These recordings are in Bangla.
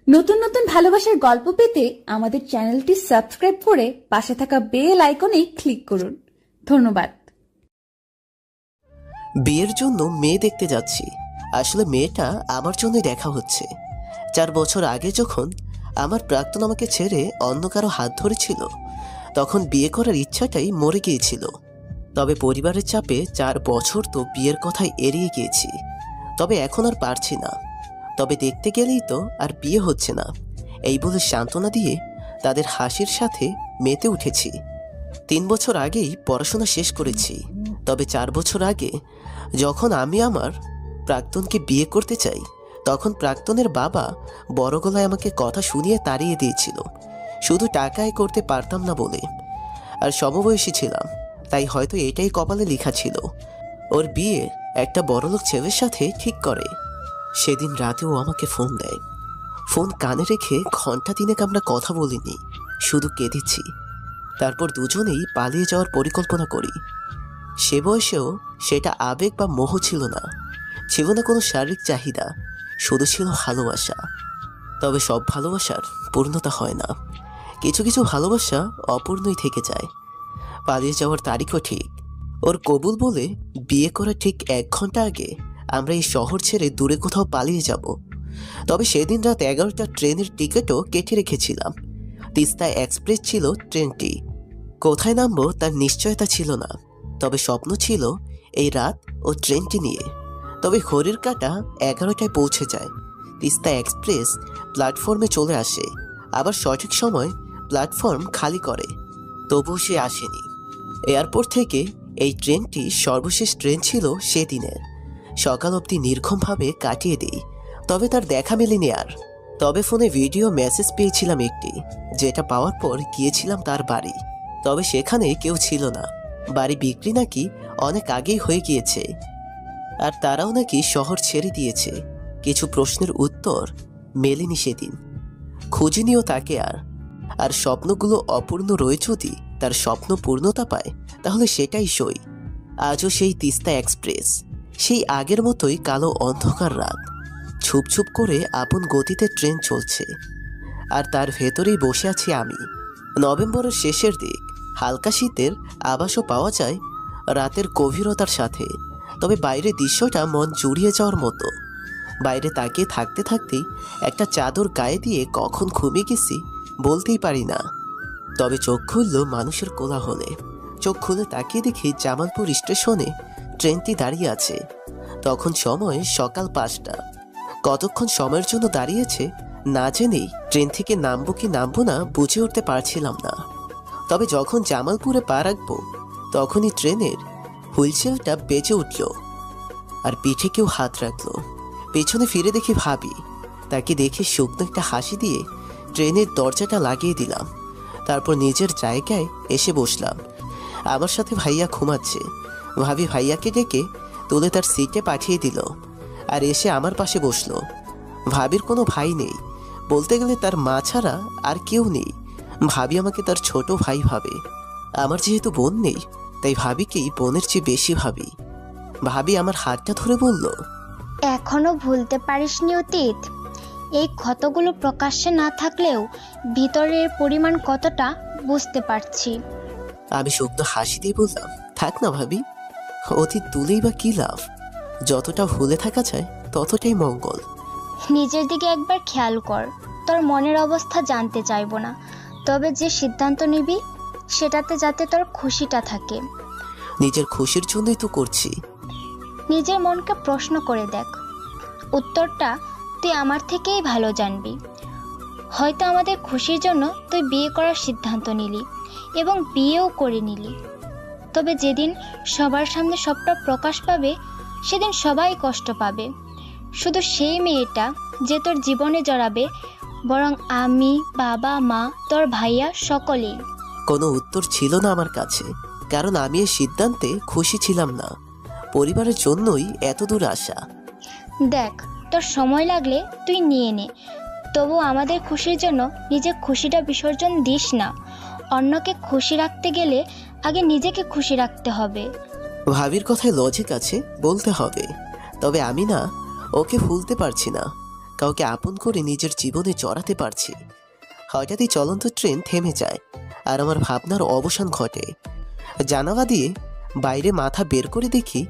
নতুন নতুন ভালোবাসার গল্প পেতে আমাদের চ্যানেলটি সাবস্ক্রাইব করে পাশে থাকা বেল আইকনে ক্লিক করুন। ধন্যবাদ। বিয়ের জন্য মেয়ে দেখতে যাচ্ছি। আসলে মেয়েটা আমার জন্যই দেখা হচ্ছে। 4 বছর আগে যখন আমার প্রাক্তন আমাকে ছেড়ে অন্য কারো হাত ধরেছিল, তখন বিয়ে করার ইচ্ছাটাই মরে গিয়েছিল। তবে পরিবারের চাপে 4 বছর তো বিয়ের কথাই এড়িয়ে গিয়েছি। তবে এখন আর পারছি না। তবে দেখতে গেলেই তো আর বিয়ে হচ্ছে না, এই বলে সান্ত্বনা দিয়ে তাদের হাসির সাথে মেতে উঠেছি। 3 বছর আগেই পড়াশোনা শেষ করেছি। তবে 4 বছর আগে যখন আমি আমার প্রাক্তনকে বিয়ে করতে চাই, তখন প্রাক্তনের বাবা বড় গলায় আমাকে কথা শুনিয়ে তাড়িয়ে দিয়েছিল, শুধু টাকায় করতে পারতাম না বলে। আর সমবয়সী ছিলাম, তাই হয়তো এটাই কপালে লেখা ছিল। ওর বিয়ে একটা বড়লোক ছেলের সাথে ঠিক করে। সেদিন রাতেও আমাকে ফোন দেয়। ফোন কানে রেখে ঘন্টা 3 আমরা কথা বলিনি, শুধু কেঁদেছি। তারপর দুজনেই পালিয়ে যাওয়ার পরিকল্পনা করি। সে বয়সেও সেটা আবেগ বা মোহ ছিল না, ছিল না কোনো শারীরিক চাহিদা, শুধু ছিল ভালোবাসা। তবে সব ভালোবাসার পূর্ণতা হয় না, কিছু কিছু ভালোবাসা অপূর্ণই থেকে যায়। পালিয়ে যাওয়ার তারিখও ঠিক। ওর কবুল বলে বিয়ে করার ঠিক 1 ঘন্টা আগে আমরা এই শহর ছেড়ে দূরে কোথাও পালিয়ে যাব। তবে সেদিন রাত 11টার ট্রেনের টিকিটও কেটে রেখেছিলাম। তিস্তা এক্সপ্রেস ছিল ট্রেনটি। কোথায় নামবো তার নিশ্চয়তা ছিল না, তবে স্বপ্ন ছিল এই রাত ও ট্রেনটি নিয়ে। তবে ঘড়ির কাঁটা 11টায় পৌঁছে যায়। তিস্তা এক্সপ্রেস প্ল্যাটফর্মে চলে আসে, আবার সঠিক সময় প্ল্যাটফর্ম খালি করে। তবুও সে আসেনি। এয়ারপোর্ট থেকে এই ট্রেনটি সর্বশেষ ট্রেন ছিল সেদিনের। সকাল অবধি নির্ঘুমভাবে কাটিয়ে দিই, তবে তার দেখা মেলেনি আর। তবে ফোনে ভিডিও মেসেজ পেয়েছিলাম একটি, যেটা পাওয়ার পর গিয়েছিলাম তার বাড়ি। তবে সেখানে কেউ ছিল না। বাড়ি বিক্রি নাকি অনেক আগেই হয়ে গিয়েছে, আর তারাও নাকি শহর ছেড়ে দিয়েছে। কিছু প্রশ্নের উত্তর মেলেনি সেদিন, খুঁজিনিও তাকে আর স্বপ্নগুলো অপূর্ণ রয়ে যদি তার স্বপ্ন পূর্ণতা পায়, তাহলে সেটাই সই। আজও সেই তিস্তা এক্সপ্রেস, সেই আগের মতোই কালো অন্ধকার রাত। ছুপ ছুপ করে আপন গতিতে ট্রেন চলছে, আর তার ভেতরেই বসে আছি আমি। নভেম্বরের শেষের দিক, হালকা শীতের আভাসও পাওয়া যায় রাতের গভীরতার সাথে। তবে বাইরের দৃশ্যটা মন জুড়িয়ে যাওয়ার মতো। বাইরে তাকিয়ে থাকতে থাকতেই একটা চাদর গায়ে দিয়ে কখন ঘুমিয়ে গেছি বলতেই পারি না। তবে চোখ খুলল মানুষের কোলাহলে। চোখ খুলে তাকিয়ে দেখি জামালপুর স্টেশনে ট্রেনটি দাঁড়িয়ে আছে। তখন সময় সকাল 5টা। কতক্ষণ সময়ের জন্য দাঁড়িয়েছে না জেনেই ট্রেন থেকে নামবো কি নামবো না বুঝে উঠতে পারছিলাম না। তবে যখন জামালপুরে পা রাখবো, তখনই ট্রেনের হুইলচেয়ারটা বেজে উঠল, আর পিঠে কেউ হাত রাখলো। পেছনে ফিরে দেখি ভাবি। তাকে দেখে শুকনো একটা হাসি দিয়ে ট্রেনের দরজাটা লাগিয়ে দিলাম। তারপর নিজের জায়গায় এসে বসলাম। আমার সাথে ভাইয়া ঘুমাচ্ছে। ভাবি ভাইয়াকে ডেকে তুলে তার সিটে পাঠিয়ে দিল, আর এসে আমার পাশে বসলো। ভাবির কোনো ভাই নেই, বলতে গেলে তার মা ছাড়া আর কেউ নেই। ভাবি আমাকে তার ছোট ভাই ভাবে। আমার যেহেতু বোন নেই, তাই ভাবিকেই বোনের চেয়ে বেশি ভাবি। ভাবি আমার হাতটা ধরে বলল, এখনো ভুলতে পারিসনি অতীত? এই ক্ষতগুলো প্রকাশ্যে না থাকলেও ভিতরের পরিমাণ কতটা বুঝতে পারছি। আমি শুকনো হাসি দিয়ে বললাম, থাক না ভাবি, অতীত তুলেই বা কি লাভ? যতটা ভুলে থাকা যায় ততটাই মঙ্গল। নিজের দিকে একবার খেয়াল কর। তোর মনের অবস্থা জানতে চাইবো না, তবে যে সিদ্ধান্ত নিবি সেটাতে যাতে তোর খুশিটা থাকে। নিজের খুশির জন্যই তো করছি। নিজের মনকে প্রশ্ন করে দেখ, উত্তরটা তুই আমার থেকেই ভালো জানবি। হয়তো আমাদের খুশির জন্য তুই বিয়ে করার সিদ্ধান্ত নিলি এবং বিয়েও করে নিলি, তবে যেদিন সবার সামনে সবটা প্রকাশ পাবে, সেদিন সবাই কষ্ট পাবে। শুধু সেই মেয়েটা যে তোর জীবনে জড়াবে, বরং আমি, বাবা, মা, তোর ভাইয়া সকলেই। কোনো উত্তর ছিল না আমার কাছে, কারণ আমি এই সিদ্ধান্তে খুশি ছিলাম না। পরিবারের জন্যই এত দূর আসা। দেখ, তোর সময় লাগলে তুই নিয়ে নে, তবু আমাদের খুশির জন্য নিজের খুশিটা বিসর্জন দিস না। অন্যকে খুশি রাখতে গেলে আগে নিজেকে খুশি রাখতে হবে। ভাবির কথায় লজিক আছে, বলতে হবে। তবে আমি না ওকে ভুলতে পারছি না, কাউকে আপন করে নিজের জীবনে জড়াতে পারছি। হঠাৎই চলন্ত ট্রেন থেমে যায় আর আমার ভাবনার অবসান ঘটে। জানালা দিয়ে বাইরে মাথা বের করে দেখি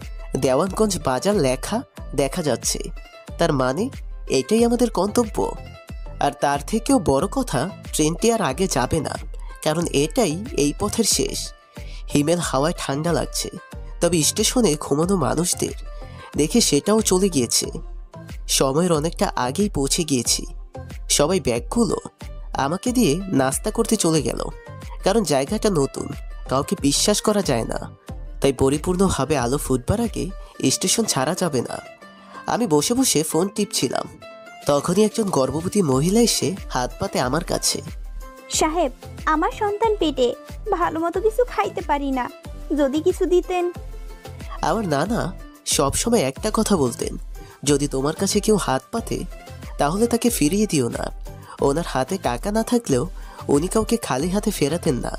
দেওয়ানগঞ্জ বাজার লেখা দেখা যাচ্ছে। তার মানে এটাই আমাদের গন্তব্য। আর তার থেকেও বড় কথা, ট্রেনটি আর আগে যাবে না, কারণ এটাই এই পথের শেষ। হিমেল হাওয়ায় ঠান্ডা লাগছে, তবে স্টেশনে ঘুমানো মানুষদের দেখে সেটাও চলে গিয়েছে। সময়ের অনেকটা আগেই পৌঁছে গিয়েছি। সবাই ব্যাগগুলো আমাকে দিয়ে নাস্তা করতে চলে গেল, কারণ জায়গাটা নতুন, কাউকে বিশ্বাস করা যায় না। তাই পরিপূর্ণভাবে আলো ফুটবার আগে স্টেশন ছাড়া যাবে না। আমি বসে বসে ফোন টিপছিলাম, তখনই একজন গর্ভবতী মহিলা এসে হাত পাতে আমার কাছে। সাহেব, আমার সন্তান পেটে, ভালো মতো কিছু খাইতে পারি না, যদি কিছু দিতেন। আমার নানা সবসময় একটা কথা বলতেন, যদি তোমার কাছে কেউ হাত পাতে তাহলে তাকে ফিরিয়ে দিও না। ওনার হাতে টাকা না থাকলেও উনি কাউকে খালি হাতে ফেরাতেন না।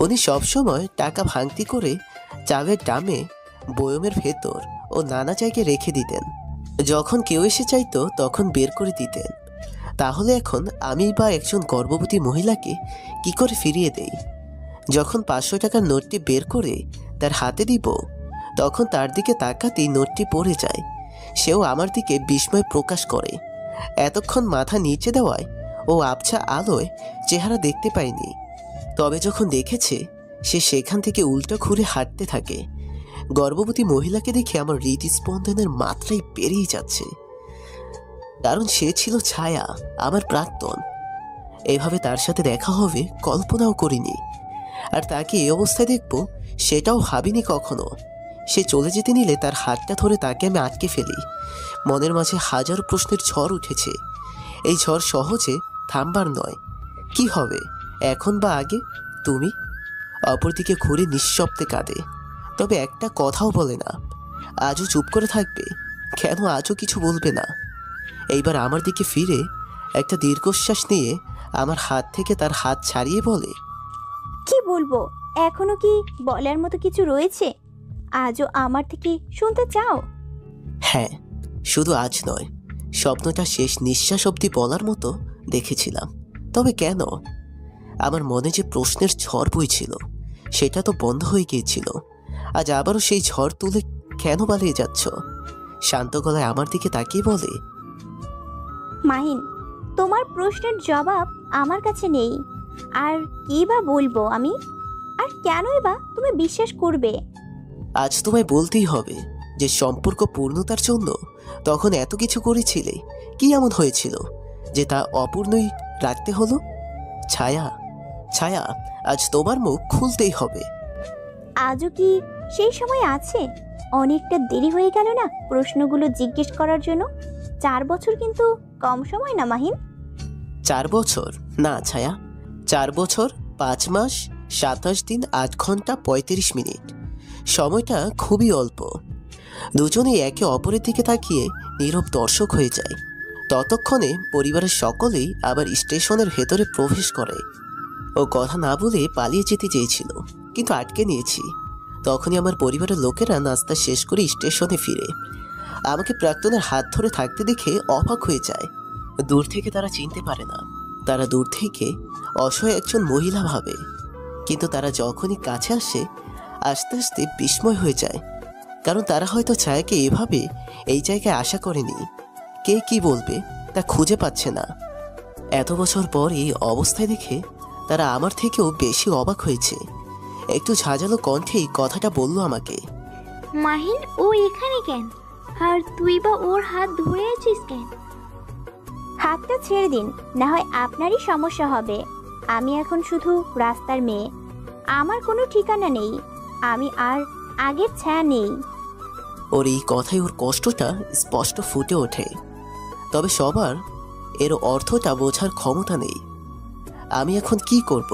উনি সবসময় টাকা ভাঙতি করে চালের ডামে, বয়মের ভেতর ও নানা জায়গায় রেখে দিতেন। যখন কেউ এসে চাইতো তখন বের করে দিতেন। তাহলে এখন আমি বা একজন গর্ভবতী মহিলাকে কি করে ফিরিয়ে দেই? যখন 500 টাকার নোটটি বের করে তার হাতে দিব, তখন তার দিকে তাকাতেই নোটটি পড়ে যায়। সেও আমার দিকে বিস্ময় প্রকাশ করে। এতক্ষণ মাথা নিচে দেওয়ায় ও আবছা আলোয় চেহারা দেখতে পায়নি, তবে যখন দেখেছে সে সেখান থেকে উল্টো ঘুরে হাঁটতে থাকে। গর্ভবতী মহিলাকে দেখে আমার হৃদস্পন্দনের মাত্রাই বেড়েই যাচ্ছে, কারণ সে ছিল ছায়া, আমার প্রাক্তন। এভাবে তার সাথে দেখা হবে কল্পনাও করিনি। আর তাকে এই অবস্থায় দেখব সেটাও ভাবিনি কখনো। সে চলে যেতে নিলে তার হাতটা ধরে তাকে আমি আটকে ফেলি। মনের মাঝে হাজার প্রশ্নের ঝড় উঠেছে। এই ঝড় সহজে থামবার নয়। কি হবে এখন বা আগে? তুমি অপরদিকে ঘুরে নিঃশব্দে কাঁদে, তবে একটা কথাও বলে না। আজও চুপ করে থাকবে কেন? আজও কিছু বলবে না। এইবার আমার দিকে ফিরে একটা দীর্ঘশ্বাস নিয়ে আমার হাত থেকে তার হাত ছাড়িয়ে বলে, কি বলবো? এখনো কি বলার মতো কিছু রয়েছে? আজও আমার থেকে শুনতে চাও? হ্যাঁ, শুধু আজ নয়, স্বপ্নটা শেষ নিঃশ্বাস অবধি বলার মতো দেখেছিলাম। তবে কেন? আমার মনে যে প্রশ্নের ঝড় বইছিল সেটা তো বন্ধ হয়ে গিয়েছিল। আজ আবারও সেই ঝড় তুলে কেন পালিয়ে যাচ্ছ? শান্ত গলায় আমার দিকে তাকিয়ে বলে, মাহিন, তোমার প্রশ্নের জবাব আমার কাছে নেই। আর কি বা বলবো আমি? আর কেনই বা তুমি বিশ্বাস করবে? আজ তোমায় বলতেই হবে যে সম্পর্ক পূর্ণতার জন্য তখন এত কিছু করেছিলে। কি এমন হয়েছিল যে তা অপূর্ণই রাখতে হলো? ছায়া, ছায়া, আজ তোমার মুখ খুলতেই হবে। আজও কি সেই সময় আছে? অনেকটা দেরি হয়ে গেল না প্রশ্নগুলো জিজ্ঞেস করার জন্য? 4 বছর কিন্তু কম সময় না মাহিন। 4 বছর না ছায়া, 4 বছর 5 মাস 27 দিন 8 ঘন্টা 35 মিনিট। সময়টা খুবই অল্প। দুজনেই একে অপরের দিকে তাকিয়ে নীরব দর্শক হয়ে যায়। ততক্ষণে পরিবারের সকলেই আবার স্টেশনের ভেতরে প্রবেশ করে। ও কথা না বলে পালিয়ে যেতে চেয়েছিল, কিন্তু আটকে নিয়েছি। তখনই আমার পরিবারের লোকেরা নাস্তা শেষ করে স্টেশনে ফিরে আমাকে প্রাক্তনের হাত ধরে থাকতে দেখে অবাক হয়ে যায়। দূর থেকে তারা চিনতে পারে না, তারা দূর থেকে অসহায় একজন মহিলা ভাবে। কিন্তু তারা যখনই কাছে আসে আস্তে আস্তে বিস্ময় হয়ে যায়, কারণ তারা হয়তো ছায়াকে এভাবে এই জায়গায় আশা করেনি। কে কি বলবে তা খুঁজে পাচ্ছে না। এত বছর পর এই অবস্থায় দেখে তারা আমার থেকেও বেশি অবাক হয়েছে। একটু ঝাঁঝালো কণ্ঠেই কথাটা বলল আমাকে, মাহিন, ও এখানে কেন? আর তুই বা ওর হাত ধরে আছিস কেন? হাতটা ছেড়ে দিন, না হয় আপনারই সমস্যা হবে। আমি এখন শুধু রাস্তার মেয়ে, আমার কোনো ঠিকানা নেই, আমি আর আগের ছায়া নেই। ওর এই কথায় ওর কষ্টটা স্পষ্ট ফুটে ওঠে, তবে সবার এর অর্থটা বোঝার ক্ষমতা নেই। আমি এখন কি করব,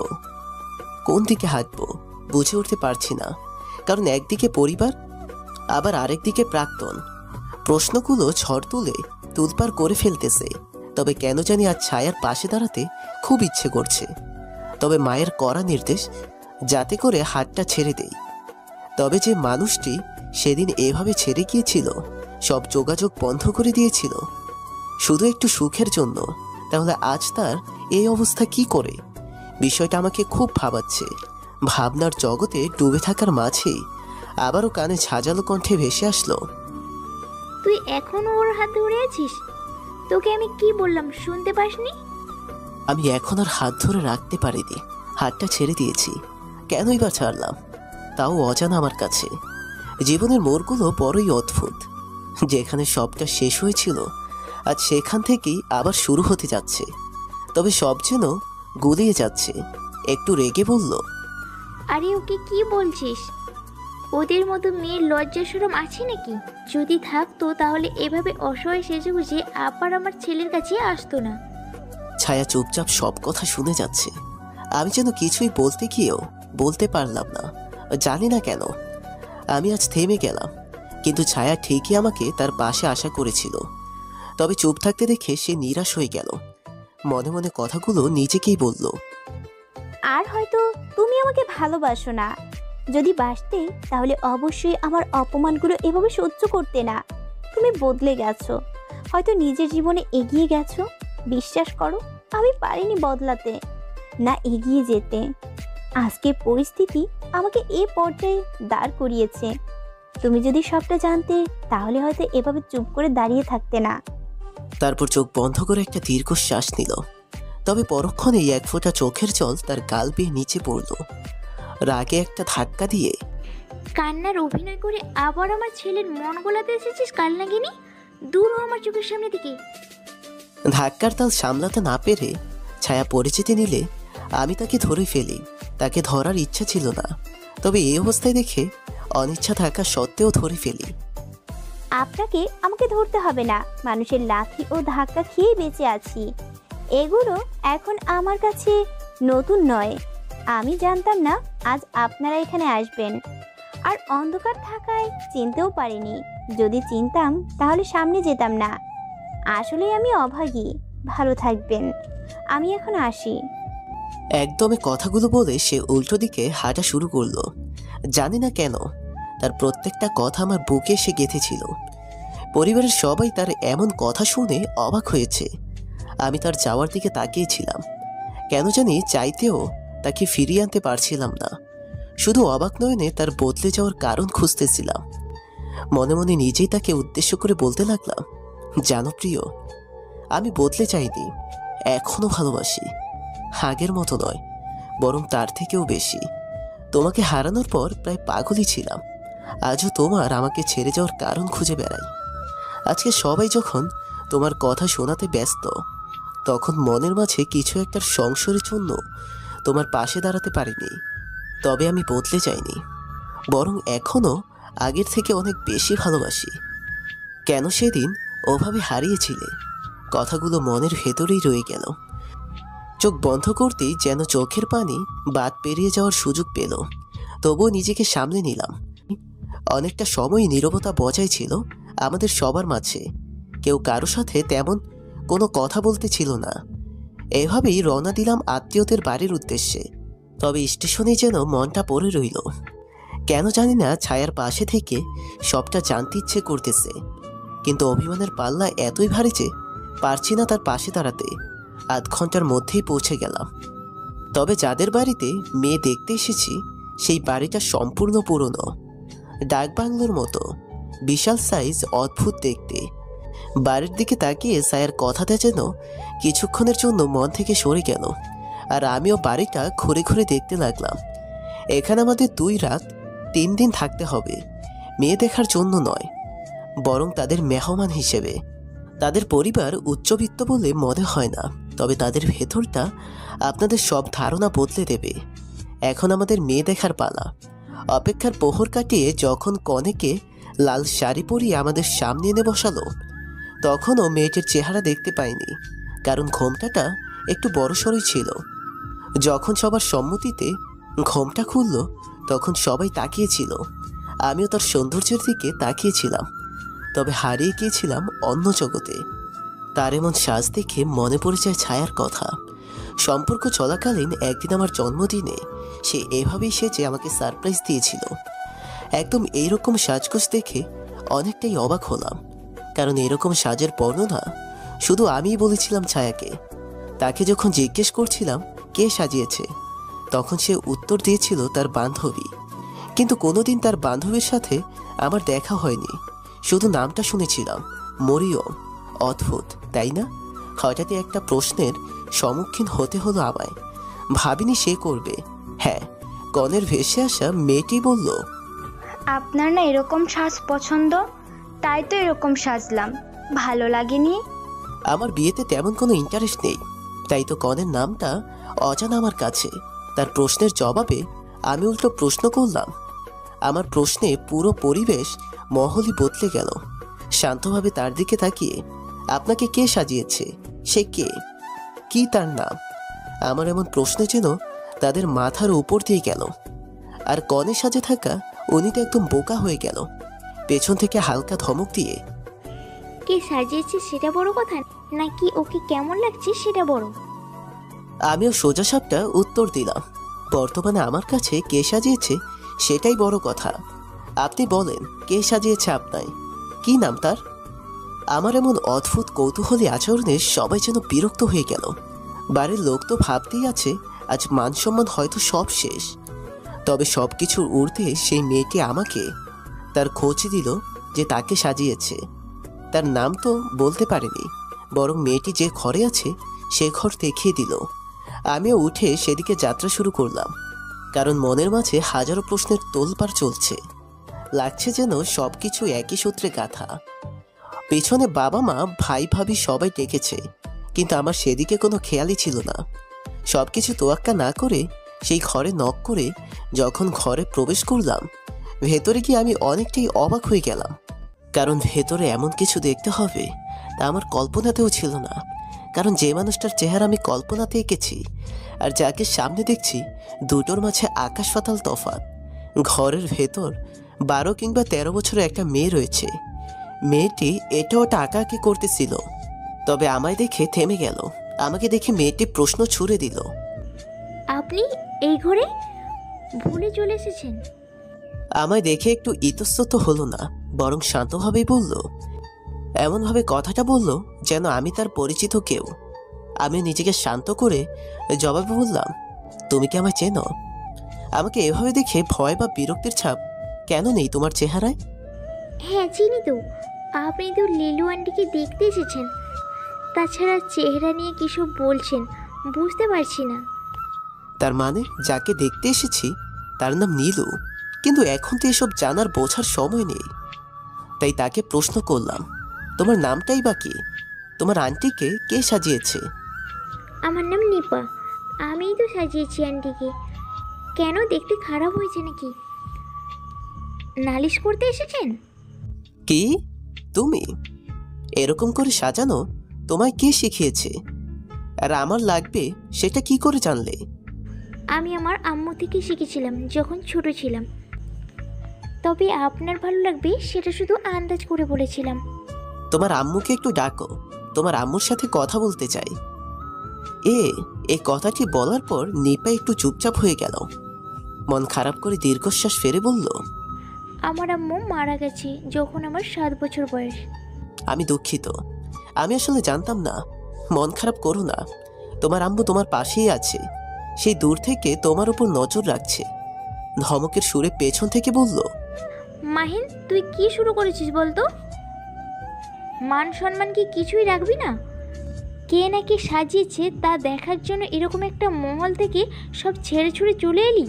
কোন দিকে হাঁটবো বুঝে উঠতে পারছি না, কারণ একদিকে পরিবার আবার আরেকদিকে প্রাক্তন। প্রশ্নগুলো ঝড় তুলে তুলপার করে ফেলতেছে। তবে কেন জানি আজ ছায়ার পাশে দাঁড়াতে খুব ইচ্ছে করছে। তবে মায়ের কড়া নির্দেশ যাতে করে হাতটা ছেড়ে দেই। তবে যে মানুষটি সেদিন এভাবে ছেড়ে গিয়েছিল, সব যোগাযোগ বন্ধ করে দিয়েছিল, শুধু একটু সুখের জন্য, তাহলে আজ তার এই অবস্থা কি করে? বিষয়টা আমাকে খুব ভাবাচ্ছে। ভাবনার জগতে ডুবে থাকার মাঝেই আবারও কানে ঝাঁঝালো কণ্ঠে ভেসে আসলো, তুই এখনো ওর হাত ধরে আছিস? তোকে আমি কি বললাম শুনতে পাসনি? আমি এখন আর হাত ধরে রাখতে পারিনি, হাতটা ছেড়ে দিয়েছি। কেনই বা ছাড়লাম, তাও অজানা আমার কাছে। জীবনের মোড়গুলো বড়ই অদ্ভুত। যেখানে সবটা শেষ হয়েছিল আজ সেখান থেকেই আবার শুরু হতে যাচ্ছে। তবে সব যেন গুলিয়ে যাচ্ছে। একটু রেগে বলল, আরে ওকে কি বলছিস? ওদের মতো মেয়ের লজ্জা শরম আছে নাকি? যদি থাকতো তাহলে এভাবে অসহায় সেজে বুঝে আবার আমার ছেলের কাছে আসতো না। ছায়া চুপচাপ সব কথা শুনে যাচ্ছে। আমি যেন কিছুই বলতে গিয়েও বলতে পারলাম না, জানি না কেন। আমি আজ থেমে গেলাম, কিন্তু ছায়া ঠিকই আমাকে তার পাশে আশা করেছিল। তবে চুপ থাকতে দেখে সে নিরাশ হয়ে গেল। মনে মনে কথাগুলো নিজেকেই বলল, আর হয়তো তুমি আমাকে ভালোবাসো না। যদি বাসতে তাহলে অবশ্যই আমার অপমানগুলো এভাবে সহ্য করতে না। তুমি বদলে গেছো, হয়তো নিজের জীবনে এগিয়ে গেছো। বিশ্বাস করো, আমি পারিনি বদলাতে, না এগিয়ে যেতে। আজকের পরিস্থিতি আমাকে এ পর্যায়ে দাঁড় করিয়েছে। তুমি যদি সবটা জানতে তাহলে হয়তো এভাবে চুপ করে দাঁড়িয়ে থাকতে না। তারপর চোখ বন্ধ করে একটা দীর্ঘশ্বাস নিল। তবে পরক্ষণেই এক ফোঁটা চোখের জল তার গাল বেয়ে নিচে পড়ল। রাগে একটা ধাক্কা দিয়ে, কান্নার অভিনয় করে আবার আমার ছেলের মন গোলাতে এসেছিস কাল নাগিনি? দূর হ আমার চোখের সামনে থেকে। ধাক্কার তাল সামলাতে না পেরে ছায়া পড়ে যেতে নিলে আমি তাকে ধরে ফেলি। তাকে ধরার ইচ্ছা ছিল না, তবে এই অবস্থায় দেখে অনিচ্ছা থাকা সত্ত্বেও ধরে ফেলি। আপনাকে আমাকে ধরতে হবে না, মানুষের লাথি ও ধাক্কা খেয়ে বেঁচে আছি। এগুলো এখন আমার কাছে নতুন নয়। আমি জানতাম না আজ আপনারা এখানে আসবেন, আর অন্ধকার থাকায় চিনতেও পারিনি। যদি চিনতাম তাহলে সামনে যেতাম না। আসলে আমি অভাগী। ভালো থাকবেন, আমি এখন আসি। একদমই কথাগুলো বলে সে উল্টো দিকে হাঁটা শুরু করলো। জানি না কেন তার প্রত্যেকটা কথা আমার বুকে এসে গেঁথেছিল। পরিবারের সবাই তার এমন কথা শুনে অবাক হয়েছে। আমি তার যাওয়ার দিকে তাকিয়েছিলাম, কেন জানি চাইতেও তাকে ফিরিয়ে আনতে পারছিলাম না। শুধু অবাক নয়নে তার বদলে যাওয়ার কারণ খুঁজতেছিলাম। মনে মনে নিজেই তাকে উদ্দেশ্য করে বলতে লাগলাম, জানো প্রিয়, আমি বদলে যাইনি, এখনো ভালোবাসি। আগের মতো নয়, বরং তার থেকেও বেশি। তোমাকে হারানোর পর প্রায় পাগলই ছিলাম। আজও তোমার আমাকে ছেড়ে যাওয়ার কারণ খুঁজে বেড়াই। আজকে সবাই যখন তোমার কথা শোনাতে ব্যস্ত, তখন মনের মাঝে কিছু একটা সংশয়ের জন্য তোমার পাশে দাঁড়াতে পারিনি। তবে আমি বদলে যাইনি, বরং এখনো আগের থেকে অনেক বেশি ভালোবাসি। কেন সেদিন ওভাবে হারিয়েছিলে? কথাগুলো মনের ভেতরেই রয়ে গেল। চোখ বন্ধ করতেই যেন চোখের পানি বাদ পেরিয়ে যাওয়ার সুযোগ পেল। তবুও নিজেকে সামলে নিলাম। অনেকটা সময় নীরবতা বজায় ছিল আমাদের সবার মাঝে। কেউ কারো সাথে তেমন কোনো কথা বলতে ছিল না। এভাবেই রওনা দিলাম আত্মীয়দের বাড়ির উদ্দেশ্যে। তবে স্টেশনে যেন মনটা পড়ে রইল। কেন জানি না, ছায়ার পাশে থেকে সবটা জানতে ইচ্ছে করতেছে, কিন্তু অভিমানের পাল্লা এতই ভারী যে পারছি না তার পাশে দাঁড়াতে। আধ ঘন্টার মধ্যেই পৌঁছে গেলাম। তবে যাদের বাড়িতে মেয়ে দেখতে এসেছি সেই বাড়িটা সম্পূর্ণ পুরনো, ডাকবাংলোর মতো, বিশাল সাইজ, অদ্ভুত দেখতে। বাড়ির দিকে তাকিয়ে ছায়ার কথাটা যেন কিছুক্ষণের জন্য মন থেকে সরে গেল। আর আমিও বাড়িটা ঘুরে ঘুরে দেখতে লাগলাম। এখানে আমাদের 2 রাত 3 দিন থাকতে হবে, মেয়ে দেখার জন্য নয়, বরং তাদের মেহমান হিসেবে। তাদের পরিবার উচ্চবিত্ত বলে মনে হয় না, তবে তাদের ভেতরটা আপনাদের সব ধারণা বদলে দেবে। এখন আমাদের মেয়ে দেখার পালা। অপেক্ষার প্রহর কাটিয়ে যখন কনেকে লাল শাড়ি পরিয়ে আমাদের সামনে এনে বসালো, তখনও মেয়েটির চেহারা দেখতে পাইনি, কারণ ঘোমটাটা একটু বড়সড়ই ছিল। যখন সবার সম্মতিতে ঘোমটা খুলল, তখন সবাই তাকিয়েছিল। আমিও তার সৌন্দর্যের দিকে তাকিয়েছিলাম, তবে হারিয়ে গিয়েছিলাম অন্য জগতে। তার এমন সাজ দেখে মনে পড়ে যায় ছায়ার কথা। সম্পর্ক চলাকালীন একদিন আমার জন্মদিনে সে এভাবেই সেজে আমাকে সারপ্রাইজ দিয়েছিল। একদম এইরকম সাজগোজ দেখে অনেকটাই অবাক হলাম, কারণ এরকম সাজের বর্ণনা শুধু আমিই বলেছিলাম ছায়াকে। তাকে যখন জিজ্ঞেস করছিলাম কে সাজিয়েছে, তখন সে উত্তর দিয়েছিল তার বান্ধবী। কিন্তু কোনোদিন তার বান্ধবীর সাথে আমার দেখা হয়নি, শুধু নামটা শুনেছিলাম, মরিয়ম। অদ্ভুত তাই না? হঠাৎই একটা প্রশ্নের সম্মুখীন হতে হলো আমায়। ভাবিনি সে করবে। হ্যাঁ, কনের ভেসে আসা মেয়েটি বলল, আপনার না এরকম সাজ পছন্দ, তাই তো এরকম সাজলাম। ভালো লাগেনি? আমার বিয়েতে তেমন কোনো ইন্টারেস্ট নেই, তাই তো কনের নামটা অজানা আমার কাছে। তার প্রশ্নের জবাবে আমি উল্টো প্রশ্ন করলাম। আমার প্রশ্নে পুরো পরিবেশ মহলই বদলে গেল। শান্তভাবে তার দিকে তাকিয়ে, আপনাকে কে সাজিয়েছে? সে কে? কি তার নাম? আমার এমন প্রশ্ন যেন তাদের মাথার উপর দিয়ে গেল। আর কনে সাজে থাকা উনি তো একদম বোকা হয়ে গেল। পেছন থেকে হালকা ধমক দিয়ে, কে সাজিয়েছে সেটা বড় কথা, নাকি ওকে কেমন লাগছে সেটা বড়? আমিও সোজাসাপটা উত্তর দিলাম, বর্তমানে আমার কাছে কে সাজিয়েছে সেটাই বড় কথা। আপনি বলেন, কে সাজিয়েছে আপনায়? কি নাম তার? আমার এমন অদ্ভুত কৌতূহলী আচরণে সবাই যেন বিরক্ত হয়ে গেল। বাড়ির লোক তো ভাবতেই আছে আজ মান সম্মান হয়তো সব শেষ। তবে সব কিছুর ঊর্ধ্বে সেই মেয়েটি আমাকে তার খোঁজ দিল যে তাকে সাজিয়েছে। তার নাম তো বলতে পারেনি, বরং মেয়েটি যে ঘরে আছে সে ঘর দেখিয়ে দিল। আমিও উঠে সেদিকে যাত্রা শুরু করলাম, কারণ মনের মাঝে হাজারো প্রশ্নের তোলপাড় চলছে। লাগছে যেন সবকিছু একই সূত্রে গাঁথা। পেছনে বাবা মা ভাই ভাবি সবাই ডেকেছে, কিন্তু আমার সেদিকে কোনো খেয়ালই ছিল না। সবকিছু তোয়াক্কা না করে সেই ঘরে নক করে যখন ঘরে প্রবেশ করলাম, ভেতরে গিয়ে আমি অনেকটাই অবাক হয়ে গেলাম। কারণ ভেতরে এমন কিছু দেখতে হবে তা আমার কল্পনাতেও ছিল না। কারণ যে মানুষটার চেহারা আমি কল্পনাতে এঁকেছি আর যাকে সামনে দেখছি, দুটোর মাঝে আকাশ পাতাল তফাৎ। ঘরের ভেতর 12 কিংবা 13 বছরের একটা মেয়ে রয়েছে। মেয়েটি এটা ওটা আঁকাআঁকি করতেছিল, তবে আমায় দেখে থেমে গেল। আমাকে দেখে মেয়েটি প্রশ্ন ছুড়ে দিল, আপনি এই ঘরে ভুলে চলে এসেছেন? আমায় দেখে একটু ইতস্তত হলো না, বরং শান্তভাবেই বলল। এমনভাবে কথাটা বলল যেন আমি তার পরিচিত কেউ। আমি নিজেকে শান্ত করে জবাবে বললাম, তুমি কি আমায় চেনো? আমাকে এভাবে দেখে ভয় বা বিরক্তির ছাপ কেন নেই তোমার চেহারায়? হ্যাঁ চিনি তো, আপনি তো লিলু আন্টিকে দেখতে এসেছেন। তাছাড়া চেহারা নিয়ে কিসব বলছেন বুঝতে পারছি না। তার মানে যাকে দেখতে এসেছি তার নাম নীলু, কিন্তু এখন তো এসব জানার বোঝার সময় নেই। তাই তাকে প্রশ্ন করলাম, তোমার নামটাই বা কি? তোমার আন্টিকে কে সাজিয়েছে? আমার নাম নিপা, আমিই তো সাজিয়েছি আন্টিকে। কেন, দেখতে খারাপ হয়েছে নাকি? নালিশ করতে এসেছেন? কি তুমি? এরকম করে সাজানো তোমায় কে শিখিয়েছে? আর আমার লাগবে সেটা কি করে জানলে? আমি আমার আম্মু থেকে শিখেছিলাম যখন ছোট ছিলাম। তবে আপনার ভালো লাগবে সেটা শুধু আন্দাজ করে বলেছিলাম। তোমার আম্মুকে একটু ডাকো, তোমার আম্মুর সাথে কথা বলতে চাই। এই কথাটি বলার পর নিপা একটু চুপচাপ হয়ে গেল। মন খারাপ করে দীর্ঘশ্বাস ফেলে বলল, আমার আম্মু মারা গেছে যখন আমার 7 বছর বয়স। আমি দুঃখিত, আমি আসলে জানতাম না। মন খারাপ করো না, তোমার আম্মু তোমার পাশেই আছে, সেই দূর থেকে তোমার উপর নজর রাখছে। ধমকের সুরে পেছন থেকে বলল, মাহিন, তুই কি শুরু করেছিস বলতো? মান সম্মান কি কিছুই রাখবি না? কে নাকি সাজিয়েছে তা দেখার জন্য এরকম একটা মহল থেকে সব ছেড়ে ছুড়ে চলে এলি?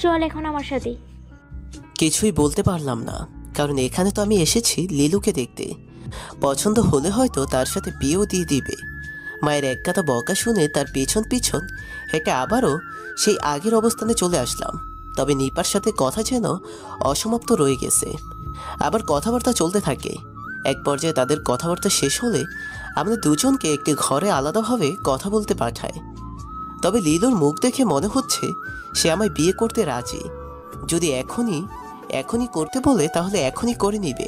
চল এখন আমার সাথে। কিছুই বলতে পারলাম না, কারণ এখানে তো আমি এসেছি লিলুকে দেখতে। পছন্দ হলে হয়তো তার সাথে বিয়েও দিয়ে দিবে। মায়ের এক কথা বকা শুনে তার পেছন পিছন হেঁটে আবারও সেই আগের অবস্থানে চলে আসলাম। তবে নিপার সাথে কথা যেন অসমাপ্ত রয়ে গেছে। আবার কথাবার্তা চলতে থাকে। এক পর্যায়ে তাদের কথাবার্তা শেষ হলে আমাদের দুজনকে একটি ঘরে আলাদাভাবে কথা বলতে পাঠায়। তবে লিলুর মুখ দেখে মনে হচ্ছে সে আমায় বিয়ে করতে রাজি। যদি এখনই করতে বলে তাহলে এখনই করে নিবে।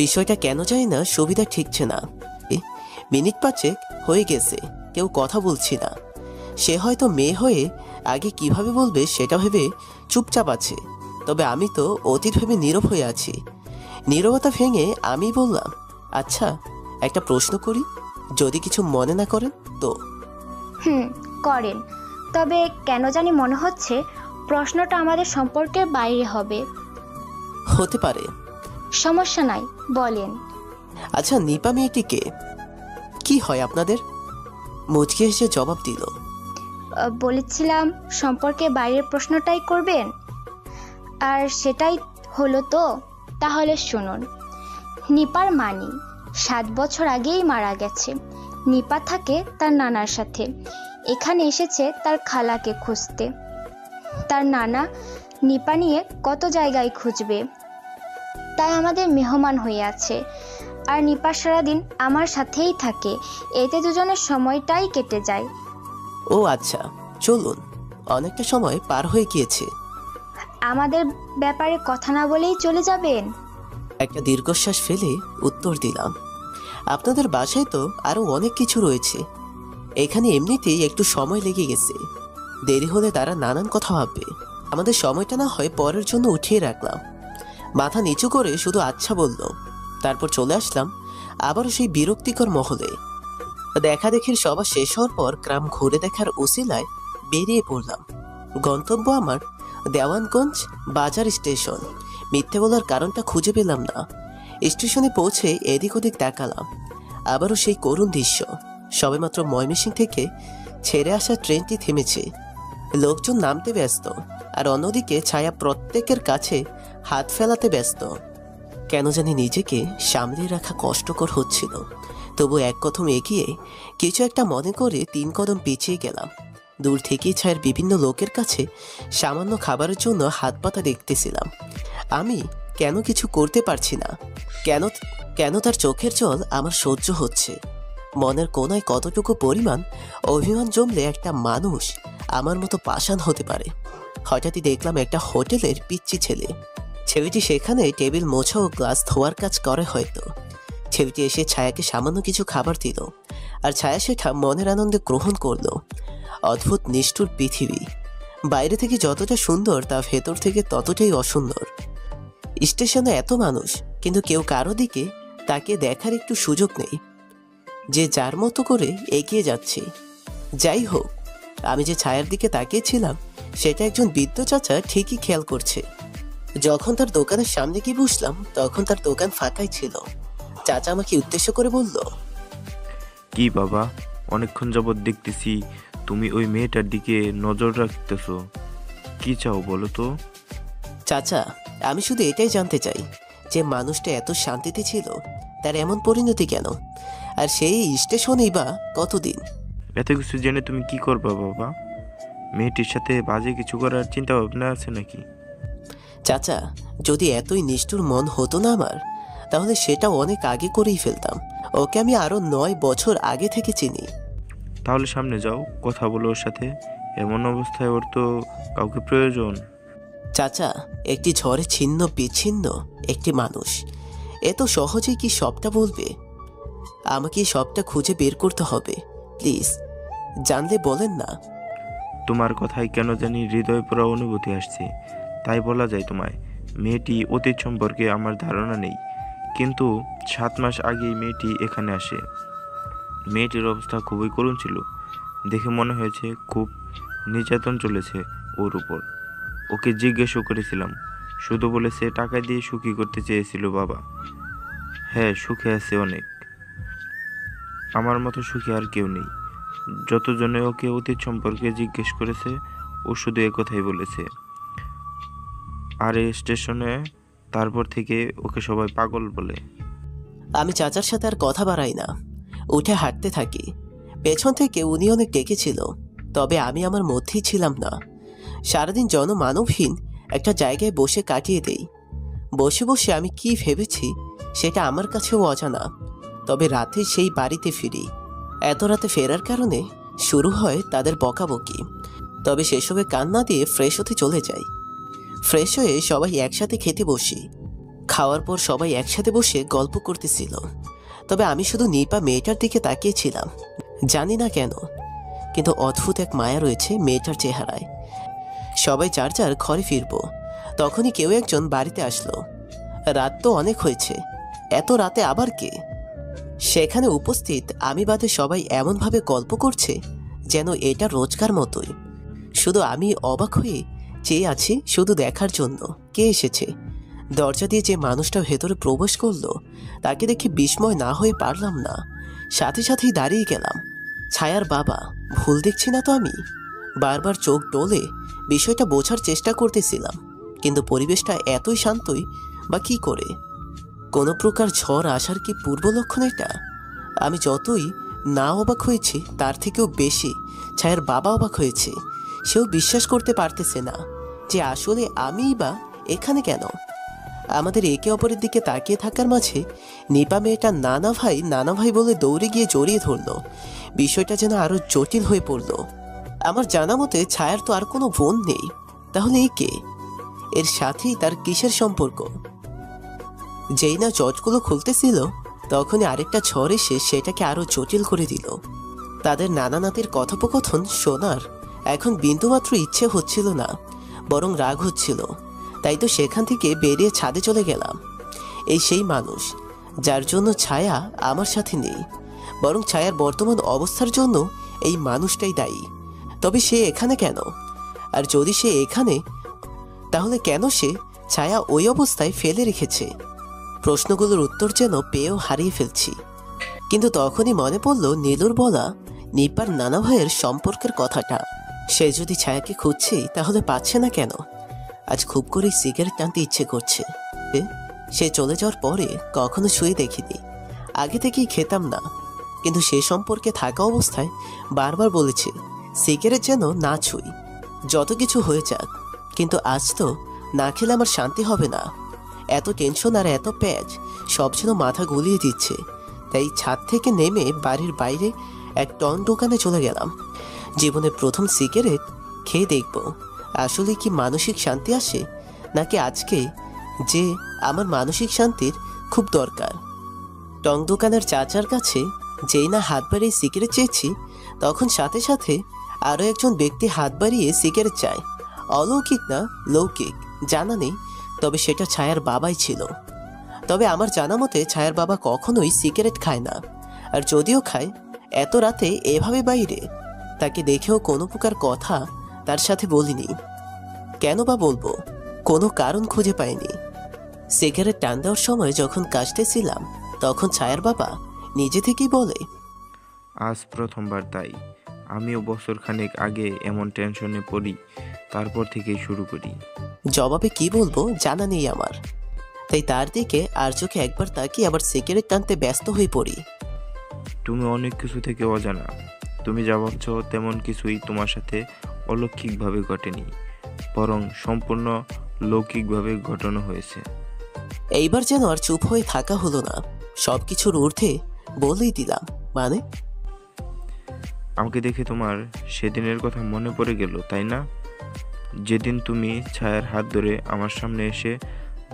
বিষয়টা কেন জানি না সুবিধা ঠিকছে না। মিনিট 5 হয়ে গেছে, কেউ কথা বলছি না। সে হয়তো মেয়ে হয়ে আগে কিভাবে বলবে সেটা ভেবে চুপচাপ আছে, তবে আমি তো অতীত ভেবে নীরব হয়ে আছি। নীরবতা ভেঙে আমি বললাম, আচ্ছা একটা প্রশ্ন করি, যদি কিছু মনে না করেন তো? করেন। তবে কেন জানি মনে হচ্ছে প্রশ্নটা আমাদের সম্পর্কের বাইরে হবে। হতে পারে। সমস্যা নাই, বলেন। আচ্ছা, নিপা মেয়েটিকে কি হয় আপনাদের? মুচকি হেসে জবাব দিল, বলেছিলাম সম্পর্কে বাইরের প্রশ্নটাই করবেন, আর সেটাই হলো তো। তাহলে শুনুন, নিপার মানি 7 বছর আগেই মারা গেছে। নিপা থাকে তার নানার সাথে। এখানে এসেছে তার খালাকে খুঁজতে। তার নানা নিপা নিয়ে কত জায়গায় খুঁজবে, তাই আমাদের মেহমান হয়ে আছে। আর নিপা সারাদিন আমার সাথেই থাকে, এতে দুজনের সময়টাই কেটে যায়। ও আচ্ছা, চলুন, অনেকটা সময় পার হয়ে গিয়েছে। আমাদের ব্যাপারে কথা না বলেই চলে যাবেন? একটা দীর্ঘশ্বাস ফেলে উত্তর দিলাম, আপনাদের বাসায় তো আরো অনেক কিছু রয়েছে। এখানে এমনিতেই একটু সময় লেগে গেছে। দেরি হলে তারা নানান কথা ভাববে। আমাদের সময়টা না হয় পরের জন্য উঠিয়ে রাখলাম। মাথা নিচু করে শুধু আচ্ছা বলল। তারপর চলে আসলাম আবারও সেই বিরক্তিকর মহলে। দেখা দেখির সভা শেষ হওয়ার পর গ্রাম ঘুরে দেখার উসিলায় বেরিয়ে পড়লাম। গন্তব্য আমার দেওয়ানগঞ্জ বাজার স্টেশন। মিথ্যে বলার কারণটা খুঁজে পেলাম না। স্টেশনে পৌঁছে এদিক ওদিক তাকালাম। আবারও সেই করুণ দৃশ্য। সবেমাত্র ময়মনসিংহ থেকে ছেড়ে আসা ট্রেনটি থেমেছে। লোকজন নামতে ব্যস্ত, আর অন্যদিকে ছায়া প্রত্যেকের কাছে হাত ফেলাতে ব্যস্ত। কেন জানি নিজেকে সামলে রাখা কষ্টকর হচ্ছিল। তবু এক কদম এগিয়ে কিছু একটা মনে করে 3 কদম পিছিয়ে গেলাম। দূর থেকেই ছায়ার বিভিন্ন লোকের কাছে সামান্য খাবারের জন্য হাত পাতা দেখতেছিলাম। আমি কেন কিছু করতে পারছি না? কেন তার চোখের জল আমার সহ্য হচ্ছে? মনের কোনায় কতটুকু পরিমাণ অভিমান জমলে একটা মানুষ আমার মতো পাষাণ হতে পারে? হঠাৎই দেখলাম একটা হোটেলের পিচ্চি ছেলেটি সেখানে টেবিল মোছা ও গ্লাস ধোয়ার কাজ করে হয়তো। ছেলেটি এসে ছায়াকে সামান্য কিছু খাবার দিল, আর ছায়া সেটা মনের আনন্দে গ্রহণ করলো। অদ্ভুত নিষ্ঠুর পৃথিবী। বাইরে থেকে যতটা সুন্দর তা ভেতর থেকে ততটাই অসুন্দর। স্টেশনে এত মানুষ, কিন্তু কেউ কারো দিকে তাকে দেখার একটু সুযোগ নেই। যে যার মতো করে এগিয়ে যাচ্ছে। যাই হোক, আমি যে ছায়ার দিকে তাকিয়েছিলাম সেটা একজন বৃদ্ধ চাচা ঠিকই খেয়াল করছে। যখন তার দোকানের সামনে গিয়ে বসলাম তখন তার দোকান ফাঁকাই ছিল। চাচা আমাকে উদ্দেশ্য করে বলল, কি বাবা, অনেকক্ষণ যাবৎ দেখতেছি তুমি ওই মেয়েটার দিকে নজর রাখতেছো। কি চাও বলো তো? চাচা, আমি শুধু এটাই জানতে চাই যে মানুষটা এত শান্তিতে ছিল, তার এমন পরিণতি কেন? আর সেই স্টেশনেই বা কতদিন? এত কিছু জেনে তুমি কি করবা বাবা? মেয়েটির সাথে বাজে কিছু করার চিন্তা ভাবনা আছে নাকি? চাচা, যদি এতই নিষ্ঠুর মন হতো না আমার, তাহলে সেটা অনেক আগে করেই ফেলতাম। ওকে আমি আরো 9 বছর আগে থেকে চিনি। তাহলে সামনে যাও, কথা বলো ওর সাথে। এমন অবস্থায় ওর তো কাউকে প্রয়োজন। চাচা, একটি ঝড়ে ছিন্ন বিচ্ছিন্ন একটি মানুষ এত সহজেই কি সবটা বলবে? আমাকে সবটা খুঁজে বের করতে হবে। প্লিজ, জানলে বলেন না। তোমার কথায় কেন জানি হৃদয় পুরো অনুভূতি আসছে, তাই বলা যায় তোমায়। মেয়েটি অতীত সম্পর্কে আমার ধারণা নেই, কিন্তু 7 মাস আগেই মেয়েটি এখানে আসে। মেয়েটির অবস্থা খুবই করুণ ছিল। দেখে মনে হয়েছে খুব নির্যাতন চলেছে ওর উপর। ওকে জিজ্ঞেসও করেছিলাম, শুধু বলেছে টাকা দিয়ে সুখী করতে চেয়েছিল বাবা। হ্যাঁ, সুখে আছে অনেক। আমার মতো সুখী আর কেউ নেই। যতজনে ওকে অতীত সম্পর্কে জিজ্ঞেস করেছে, ও শুধু একথাই বলেছে। আর এই স্টেশনে তারপর থেকে ওকে সবাই পাগল বলে। আমি চাচার সাথে আর কথা বাড়াই না, উঠে হাঁটতে থাকি। পেছন থেকে উনি অনেক ডেকেছিল, তবে আমি আমার মধ্যেই ছিলাম না। সারাদিন জনমানবহীন একটা জায়গায় বসে কাটিয়ে দেই। বসে বসে আমি কি ভেবেছি সেটা আমার কাছেও অজানা। তবে রাতে সেই বাড়িতে ফিরি। এত রাতে ফেরার কারণে শুরু হয় তাদের বকাবকি। তবে সেসবে কান না দিয়ে ফ্রেশ হতে চলে যাই। ফ্রেশ হয়ে সবাই একসাথে খেতে বসি। খাওয়ার পর সবাই একসাথে বসে গল্প করতেছিল, তবে আমি শুধু নিপা মেয়েটার দিকে তাকিয়েছিলাম। জানি না কেন, কিন্তু অদ্ভুত এক মায়া রয়েছে মেয়েটার চেহারায়। সবাই যার যার ঘরে ফিরবো, তখনই কেউ একজন বাড়িতে আসলো। রাত তো অনেক হয়েছে, এত রাতে আবার কে? সেখানে উপস্থিত আমি বাদে সবাই এমনভাবে গল্প করছে যেন এটা রোজকার মতোই। শুধু আমি অবাক হয়ে চেয়ে আছি শুধু দেখার জন্য কে এসেছে। দরজা দিয়ে যে মানুষটা ভেতরে প্রবেশ করলো তাকে দেখে বিস্ময় না হয়ে পারলাম না, সাথে সাথেই দাঁড়িয়ে গেলাম। ছায়ার বাবা, ভুল দেখছি না তো আমি? বারবার চোখ ডলে বিষয়টা বোঝার চেষ্টা করতেছিলাম, কিন্তু পরিবেশটা এতই শান্তই বা কি করে? কোনো প্রকার ঝড় আসার কি পূর্ব লক্ষণ এটা? আমি যতই না অবাক হয়েছি তার থেকেও বেশি ছায়ার বাবা অবাক হয়েছে। সেও বিশ্বাস করতে পারতেছে না যে আসলে আমিই বা এখানে কেন। আমাদের একে অপরের দিকে তাকিয়ে থাকার মাঝে নিপা মেয়েটা নানা ভাই বলে দৌড়ে গিয়ে জড়িয়ে ধরলো। বিষয়টা যেন আরো জটিল হয়ে পড়ল। আমার জানা মতে ছায়ার তো আর কোনো বোন নেই, তাহলে এ কে? এর সাথেই তার কিসের সম্পর্ক? যেই না জটগুলো খুলতেছিল তখনই আরেকটা ঝড় এসে সেটাকে আরো জটিল করে দিল। তাদের নানা নাতির কথোপকথন শোনার এখন বিন্দুমাত্র ইচ্ছে হচ্ছিল না, বরং রাগ হচ্ছিল। তাই তো সেখান থেকে বেরিয়ে ছাদে চলে গেলাম। এই সেই মানুষ যার জন্য ছায়া আমার সাথে নেই, বরং ছায়ার বর্তমান অবস্থার জন্য এই মানুষটাই দায়ী। তবে সে এখানে কেন? আর যদি সে এখানে, তাহলে কেন সে ছায়া ওই অবস্থায় ফেলে রেখেছে? প্রশ্নগুলোর উত্তর যেন পেয়েও হারিয়ে ফেলছি। কিন্তু তখনই মনে পড়ল নীলুর বলা নিপার নানা ভাইয়ের সম্পর্কের কথাটা। সে যদি ছায়াকে খুঁজছে তাহলে পাচ্ছে না কেন? আজ খুব করেই সিগারেট টানতে ইচ্ছে করছে। সে চলে যাওয়ার পরে কখনো ছুঁয়ে দেখিনি, আগে থেকেই খেতাম না, কিন্তু সে সম্পর্কে থাকা অবস্থায় বারবার বলেছে সিগারেট যেন না ছুঁই, যত কিছু হয়ে যাক। কিন্তু আজ তো না খেলে আমার শান্তি হবে না। এত টেনশন আর এত প্যাচ সব যেন মাথা গুলিয়ে দিচ্ছে। তাই ছাদ থেকে নেমে বাড়ির বাইরে এক টন দোকানে চলে গেলাম। জীবনে প্রথম সিগারেট খেয়ে দেখব আসলে কি মানসিক শান্তি আসে, নাকি আজকে যে আমার মানসিক শান্তির খুব দরকার। টং দোকানের চাচার কাছে যেই না হাত বাড়িয়ে সিগারেট চেয়েছি, তখন সাথে সাথে আরও একজন ব্যক্তি হাত বাড়িয়ে সিগারেট চায়। অলৌকিক না লৌকিক জানা নেই, তবে সেটা ছায়ার বাবাই ছিল। তবে আমার জানা মতে ছায়ার বাবা কখনোই সিগারেট খায় না, আর যদিও খায় এত রাতে এভাবে বাইরে। তাকে দেখেও কোনো প্রকার কথা তার সাথে বলিনি। কেন বা বলবো? কোনো কারণ খুঁজে পাইনি। সিগারেট টান দেওয়ার সময় যখন কাশতেছিলাম তখন ছায়ার বাবা নিজে থেকেই বলে, আজ প্রথমবার, তাই আমিও বছরখানেক আগে এমন টেনশনে পড়ি, তারপর থেকেই শুরু করি। জবাবে কি বলবো জানা নেই আমার। তাই তার দিকে আর চোখে একবার তাকিয়ে আবার সিগারেট টানতে ব্যস্ত হয়ে পড়ি। তুমি অনেক কিছু থেকে অজানা। তুমি যা ভাবছো তেমন কিছুই তোমার সাথে অলৌকিকভাবে ঘটেনি, বরং সম্পূর্ণ লৌকিকভাবে ঘটানো হয়েছে। এইবার যেন আর চুপ হয়ে থাকা হলো না, সবকিছুর ঊর্ধ্বে বলেই দিলাম। মানে? আমাকে দেখে তোমার সেদিনের কথা মনে পড়ে গেল, তাই না? যেদিন তুমি ছায়ার হাত ধরে আমার সামনে এসে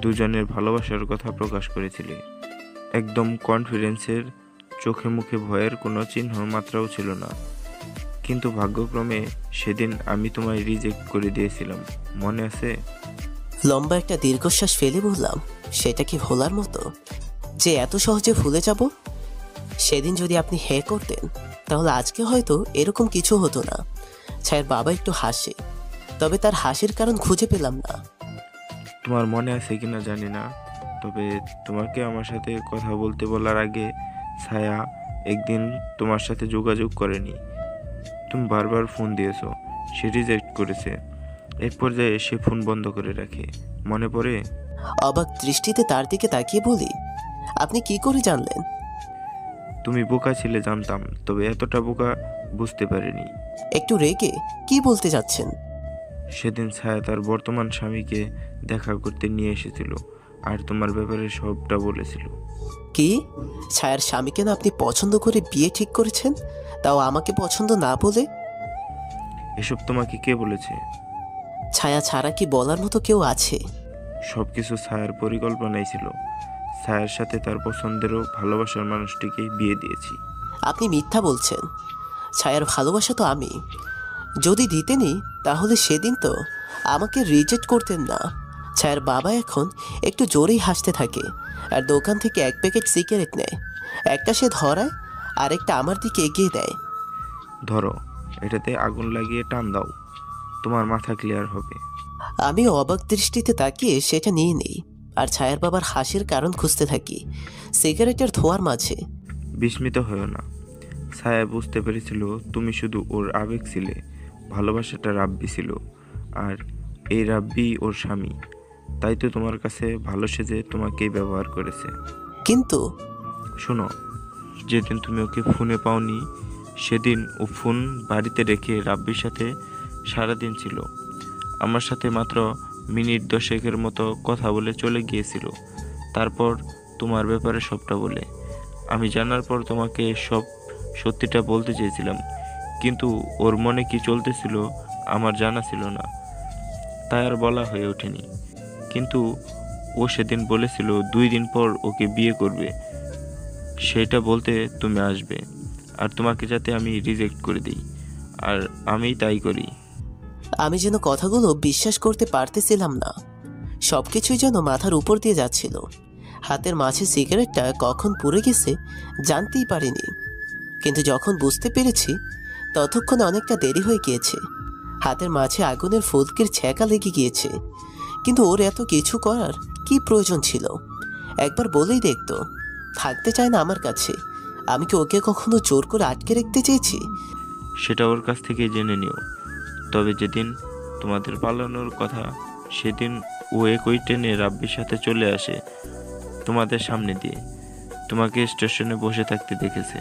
দুজনের ভালোবাসার কথা প্রকাশ করেছিলে। একদম কনফিডেন্সের, চোখে মুখে ভয়ের কোনো চিহ্ন মাত্রাও ছিল না। কিন্তু ভাগ্যক্রমে সেদিন আমি তোমায় রিজেক্ট করে দিয়েছিলাম, মনে আছে? লম্বা একটা দীর্ঘশ্বাস ফেলে বললাম, সেটা কি ভোলার মতো যে এত সহজে ভুলে যাব? সেদিন যদি আপনি হ্যাঁ করতেন তাহলে আজকে হয়তো এরকম কিছু হতো না। ছায়ের বাবা একটু হাসে, তবে তার হাসির কারণ খুঁজে পেলাম না। তোমার মনে আছে কিনা জানি না, তবে তোমাকে আমার সাথে কথা বলতে বলার আগে ছায়া একদিন তোমার সাথে যোগাযোগ করেনি। তুমি বারবার ফোন দিয়েছো, সে রিজেক্ট করেছে। এক পর্যায়ে সে ফোন বন্ধ করে রাখে, মনে পড়ে? অবাক দৃষ্টিতে তার দিকে তাকিয়ে বলি, আপনি কি করে জানলেন? তুমি বোকা ছিলে জানতাম, তবে এতটা বোকা বুঝতে পারিনি। একটু রেগে কি বলতে যাচ্ছেন? সেদিন ছায়া তার বর্তমান স্বামীকে দেখা করতে নিয়ে এসেছিল আর তোমার ব্যাপারে সবটা বলেছিল। কি? ছায়ার স্বামীকে না আপনি পছন্দ করে বিয়ে ঠিক করেছেন, তাও আমাকে পছন্দ না বলে? এসব তোমাকে কে বলেছে? ছায়া ছাড়া কি বলার মতো কেউ আছে? সবকিছু ছায়ার পরিকল্পনাই ছিল। ছায়ার সাথে তার পছন্দেরও ভালোবাসার মানুষটিকেই বিয়ে দিয়েছি। আপনি মিথ্যা বলছেন। ছায়ার ভালোবাসা তো আমি। যদি দিতেনি তাহলে সেদিন তো আমাকে রিজেক্ট করতেন না। ছায়ার বাবা এখন একটু জোরেই হাসতে থাকে আর দোকান থেকে এক প্যাকেট সিগারেট নেয়। একটা সে ধরায়, আরেকটা আমার দিকে এগিয়ে দেয়। ধরো, এটাতে আগুন লাগিয়ে টান দাও, তোমার মাথা ক্লিয়ার হবে। আমি অবাক দৃষ্টিতে তাকিয়ে সেটা নিয়ে নেই, আর ছায়ার বাবার হাসির কারণ খুঁজতে থাকি সিগারেটের ধোঁয়ার মাঝে। বিস্মিত হয়েও না। ছায়া বুঝতে পেরেছিল তুমি শুধু ওর আবেগ ছিলে, ভালোবাসাটা রাব্বি ছিল, আর এই রাব্বি ওর স্বামী। তাই তো তোমার কাছে ভালো সেজে তোমাকেই ব্যবহার করেছে। কিন্তু শোনো, যেদিন তুমি ওকে ফোনে পাওনি সেদিন ও ফোন বাড়িতে রেখে রাব্বির সাথে সারাদিন ছিল। আমার সাথে মাত্র মিনিট 10 মতো কথা বলে চলে গিয়েছিল। তারপর তোমার ব্যাপারে সবটা বলে। আমি জানার পর তোমাকে সব সত্যিটা বলতে চেয়েছিলাম, কিন্তু ওর মনে কি চলতেছিল আমার জানা ছিল না, তাই আর বলা হয়ে ওঠেনি। কিন্তু ও সেদিন বলেছিল 2 দিন পর ওকে বিয়ে করবে, সেটা বলতে তুমি আসবে, আর তোমাকে যাতে আমি রিজেক্ট করে দিই, আর আমি তাই করি। আমি যেন কথাগুলো বিশ্বাস করতে পারতেছিলাম না। সবকিছুই যেন মাথার উপর দিয়ে যাচ্ছিল। হাতের মাঝে সিগারেটটা কখন পুড়ে গেছে জানতেই পারিনি, কিন্তু যখন বুঝতে পেরেছি ততক্ষণে অনেকটা দেরি হয়ে গিয়েছে। হাতের মাঝে আগুনের ফুলকির ছ্যাঁকা লেগে গিয়েছে। কিন্তু ওর এত কিছু করার কি প্রয়োজন ছিল? একবার বলেই দেখতো। থাকতে চায় না আমার কাছে। আমি কি ওকে কখনো জোর করে আটকে রাখতে চেয়েছি? সেটা ওর কাছ থেকে জেনে নিও। তবে যেদিন তোমাদের পালানোর কথা সেদিন ও একই ট্রেনে রাব্বির সাথে চলে আসে তোমাদের সামনে দিয়ে, তোমাকে স্টেশনে বসে থাকতে দেখেছে।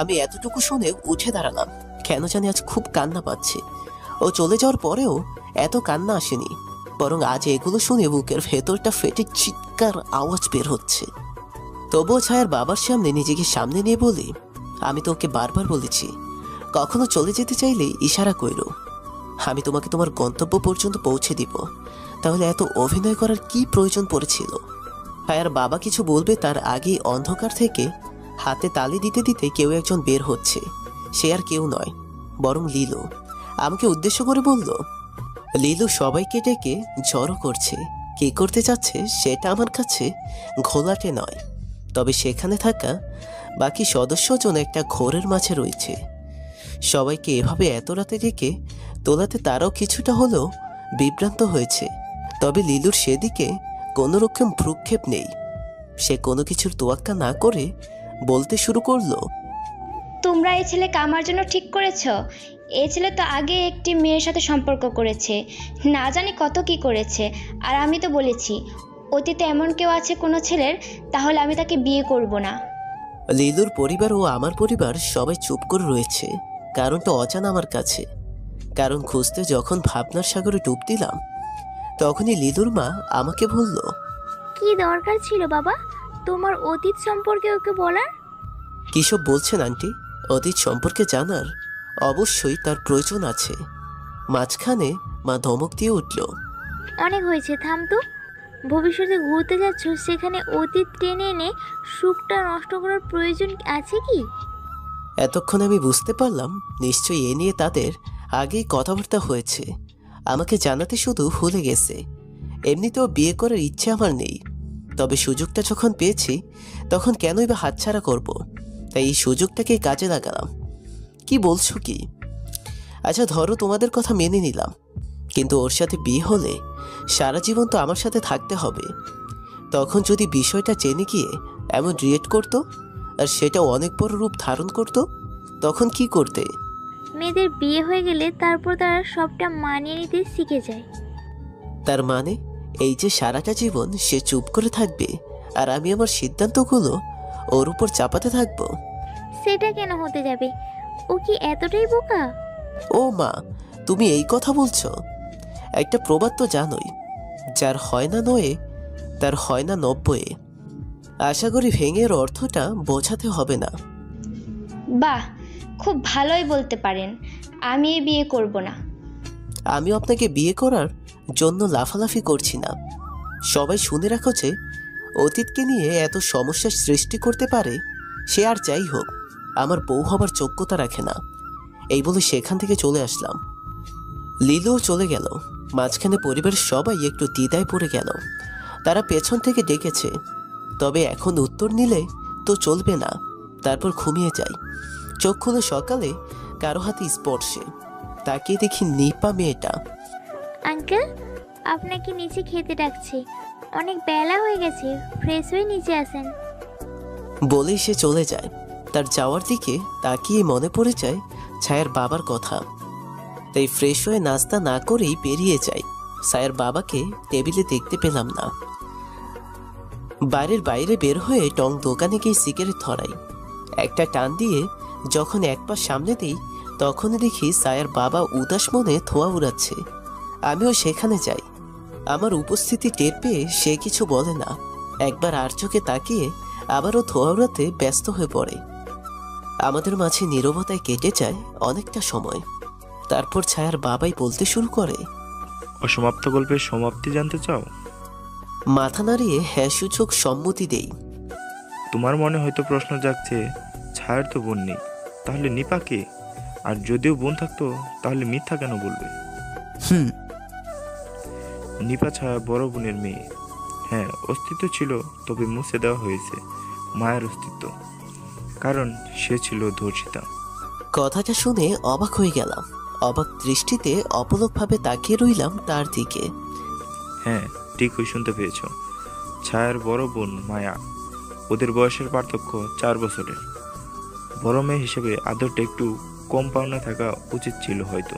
আমি এতটুকু শুনে উঠে দাঁড়ালাম। কেন জানি আজ খুব কান্না পাচ্ছে। ও চলে যাওয়ার পরেও এত কান্না আসেনি, বরং আজ এগুলো শুনে বুকের ভেতরটা ফেটে চিৎকার আওয়াজ বের হচ্ছে। তবুও ছায়ার বাবার সামনে নিজেকে সামনে নিয়ে বলি, আমি তো ওকে বারবার বলেছি কখনো চলে যেতে চাইলে ইশারা কইরো, আমি তোমাকে তোমার গন্তব্য পর্যন্ত পৌঁছে দিব। তাহলে এত অভিনয় করার কি প্রয়োজন পড়েছিল? ছায়ার বাবা কিছু বলবে তার আগেই অন্ধকার থেকে হাতে তালি দিতে দিতে কেউ একজন বের হচ্ছে। সে আর কেউ নয়, বরং লিলু। আমাকে উদ্দেশ্য করে বলল, লিলু সবাইকে ডেকে জড়ো করছে। কি করতে চাচ্ছে সেটা আমার কাছে ঘোলাটে নয়, তবে সেখানে থাকা বাকি সদস্যজন একটা ঘোরের মাঝে রয়েছে। সবাইকে এভাবে এত রাতে ডেকে তোলাতে তারাও কিছুটা হলেও বিভ্রান্ত হয়েছে। তবে লিলুর সেদিকে কোনো রকম ভ্রুক্ষেপ নেই। সে কোনো কিছুর তোয়াক্কা না করে বলতে শুরু করলো, তোমরা এই ছেলেকে আমার জন্য ঠিক করেছো? এই ছেলে তো আগে একটি মেয়ের সাথে সম্পর্ক করেছে, না জানি কত কি করেছে। আর আমি তো বলেছি অতীতে এমন কেউ আছে কোনো ছেলের, তাহলে আমি তাকে বিয়ে করব না। লিলুর পরিবার ও আমার পরিবার সবাই চুপ করে রয়েছে। কারণটা অজানা আমার কাছে। কারণ খুঁজতে যখন ভাবনার সাগরে ডুব দিলাম, তখনই লিলুর মা আমাকে বলল, কি দরকার ছিল বাবা তোমার অতীত সম্পর্কে ওকে বলার? কিসব বলছেন আন্টি? অতীত সম্পর্কে জানার অবশ্যই তার প্রয়োজন আছে। মাঝখানে মা ধমক দিয়ে উঠল, অনেক হয়েছে, থাম তো। ভবিষ্যতে ঘুরতে যাচ্ছ, সেখানে অতীত টেনে এনে সুখটা নষ্ট করার প্রয়োজন আছে কি? এতক্ষণ আমি বুঝতে পারলাম নিশ্চয়ই এ নিয়ে তাদের আগেই কথাবার্তা হয়েছে। আমাকে জানাতে শুধু ভুলে গেছে। এমনিতেও বিয়ে করার ইচ্ছে আমার নেই, তবে সুযোগটা যখন পেয়েছি তখন কেনই বা হাতছাড়া করব? তাই এই সুযোগটাকে কাজে লাগালাম। কি বলছো কি? আচ্ছা ধরো তোমাদের কথা মেনে নিলাম, কিন্তু ওর সাথে বিয়ে হলে সারা জীবন তো আমার সাথে থাকতে হবে। তখন যদি বিষয়টা জেনে গিয়ে এমন রিয়েক্ট করতো, আর সেটাও অনেক বড় রূপ ধারণ করতো, তখন কি করতে? মেয়েদের বিয়ে হয়ে গেলে তারপর তারা সবটা মানিয়ে নিতে শিখে যায়। তার মানে এই যে সারাটা জীবন সে চুপ করে থাকবে, আর আমি আমার সিদ্ধান্তগুলো ওর উপর চাপাতে থাকবো? সেটা কেন হতে যাবে? ও কি এতটাই বোকা? ও মা, তুমি এই কথা বলছো? একটা প্রবাদ তো জানোই, যার হয় না নয়ে তার হয় না 90। আশা করি ভেঙে এর অর্থটা বোঝাতে হবে না। বাহ, খুব ভালোই বলতে পারেন। আমি এই বিয়ে করব না। আমি আপনাকে বিয়ে করার জন্য লাফালাফি করছি না। সবাই শুনে রাখো যে অতীতকে নিয়ে এত সমস্যার সৃষ্টি করতে পারে সে আর যাই হোক আমার বউ হবার যোগ্যতা রাখে না। এই বলে সেখান থেকে চলে আসলাম। লিলুও চলে গেল। মাঝখানে পরিবারের সবাই একটু দ্বিধায় পড়ে গেল। তারা পেছন থেকে ডেকেছে, তবে এখন উত্তর নিলে তো চলবে না। তারপর ঘুমিয়ে যাই। চোখ খুলে সকালে কারো হাতে স্পর্শে তাকিয়ে দেখি নিপা মেয়েটা। আঙ্কেল, আপনাকে নিচে খেতে ডাকছে। অনেক বেলা হয়ে গেছে, ফ্রেশ হয়ে নিচে আসেন। বলেই সে চলে যায়। তার যাওয়ার দিকে তাকিয়ে মনে পড়ে যায় ছায়ার বাবার কথা। তাই ফ্রেশ হয়ে নাস্তা না করেই বেরিয়ে যাই। ছায়ার বাবাকে টেবিলে দেখতে পেলাম না। বাড়ির বাইরে বের হয়ে টং দোকানে গিয়ে সিগারেট ধরাই। একটা টান দিয়ে যখন এক পা সামনে দিই তখনই দেখি ছায়ার বাবা উদাস মনে ধোঁয়া উড়াচ্ছে। আমিও সেখানে যাই। আমার উপস্থিতি টের পেয়ে সে কিছু বলে না। একবার আর চোখে তাকিয়ে আবারও ধোঁয়া উড়াতে ব্যস্ত হয়ে পড়ে। আমাদের মাঝে নীরবতায় কেটে যায় অনেকটা সময়। তারপর ছায়ার বাবাই বলতে শুরু করে, অসমাপ্ত গল্পের সমাপ্তি জানতে চাও? মাথা নাড়িয়ে হ্যাঁ সূচক সম্মতি দেই। তোমার মনে হয়তো প্রশ্ন জাগছে, ছায়ার তো বোন নেই, তাহলে নিপা কে? আর যদিও বোন থাকতো তাহলে মিথ্যা কেন বলবে? নিপা ছায়া বড় বোনের মেয়ে। হ্যাঁ, অস্তিত্ব ছিল, তবে মুছে দেওয়া হয়েছে মায়ের অস্তিত্ব, কারণ সে ছিল ধর্ষিতা। কথাটা শুনে অবাক হয়ে গেলাম। অবাক দৃষ্টিতে অপলকভাবে তাকিয়ে রইলাম তার দিকে। হ্যাঁ, ঠিকই শুনতে পেয়েছ। ছায়ার বড় বোন মায়া। ওদের বয়সের পার্থক্য 4 বছরের। বড় মেয়ে হিসেবে আদরটা একটু কম পাওনা থাকা উচিত ছিল হয়তো,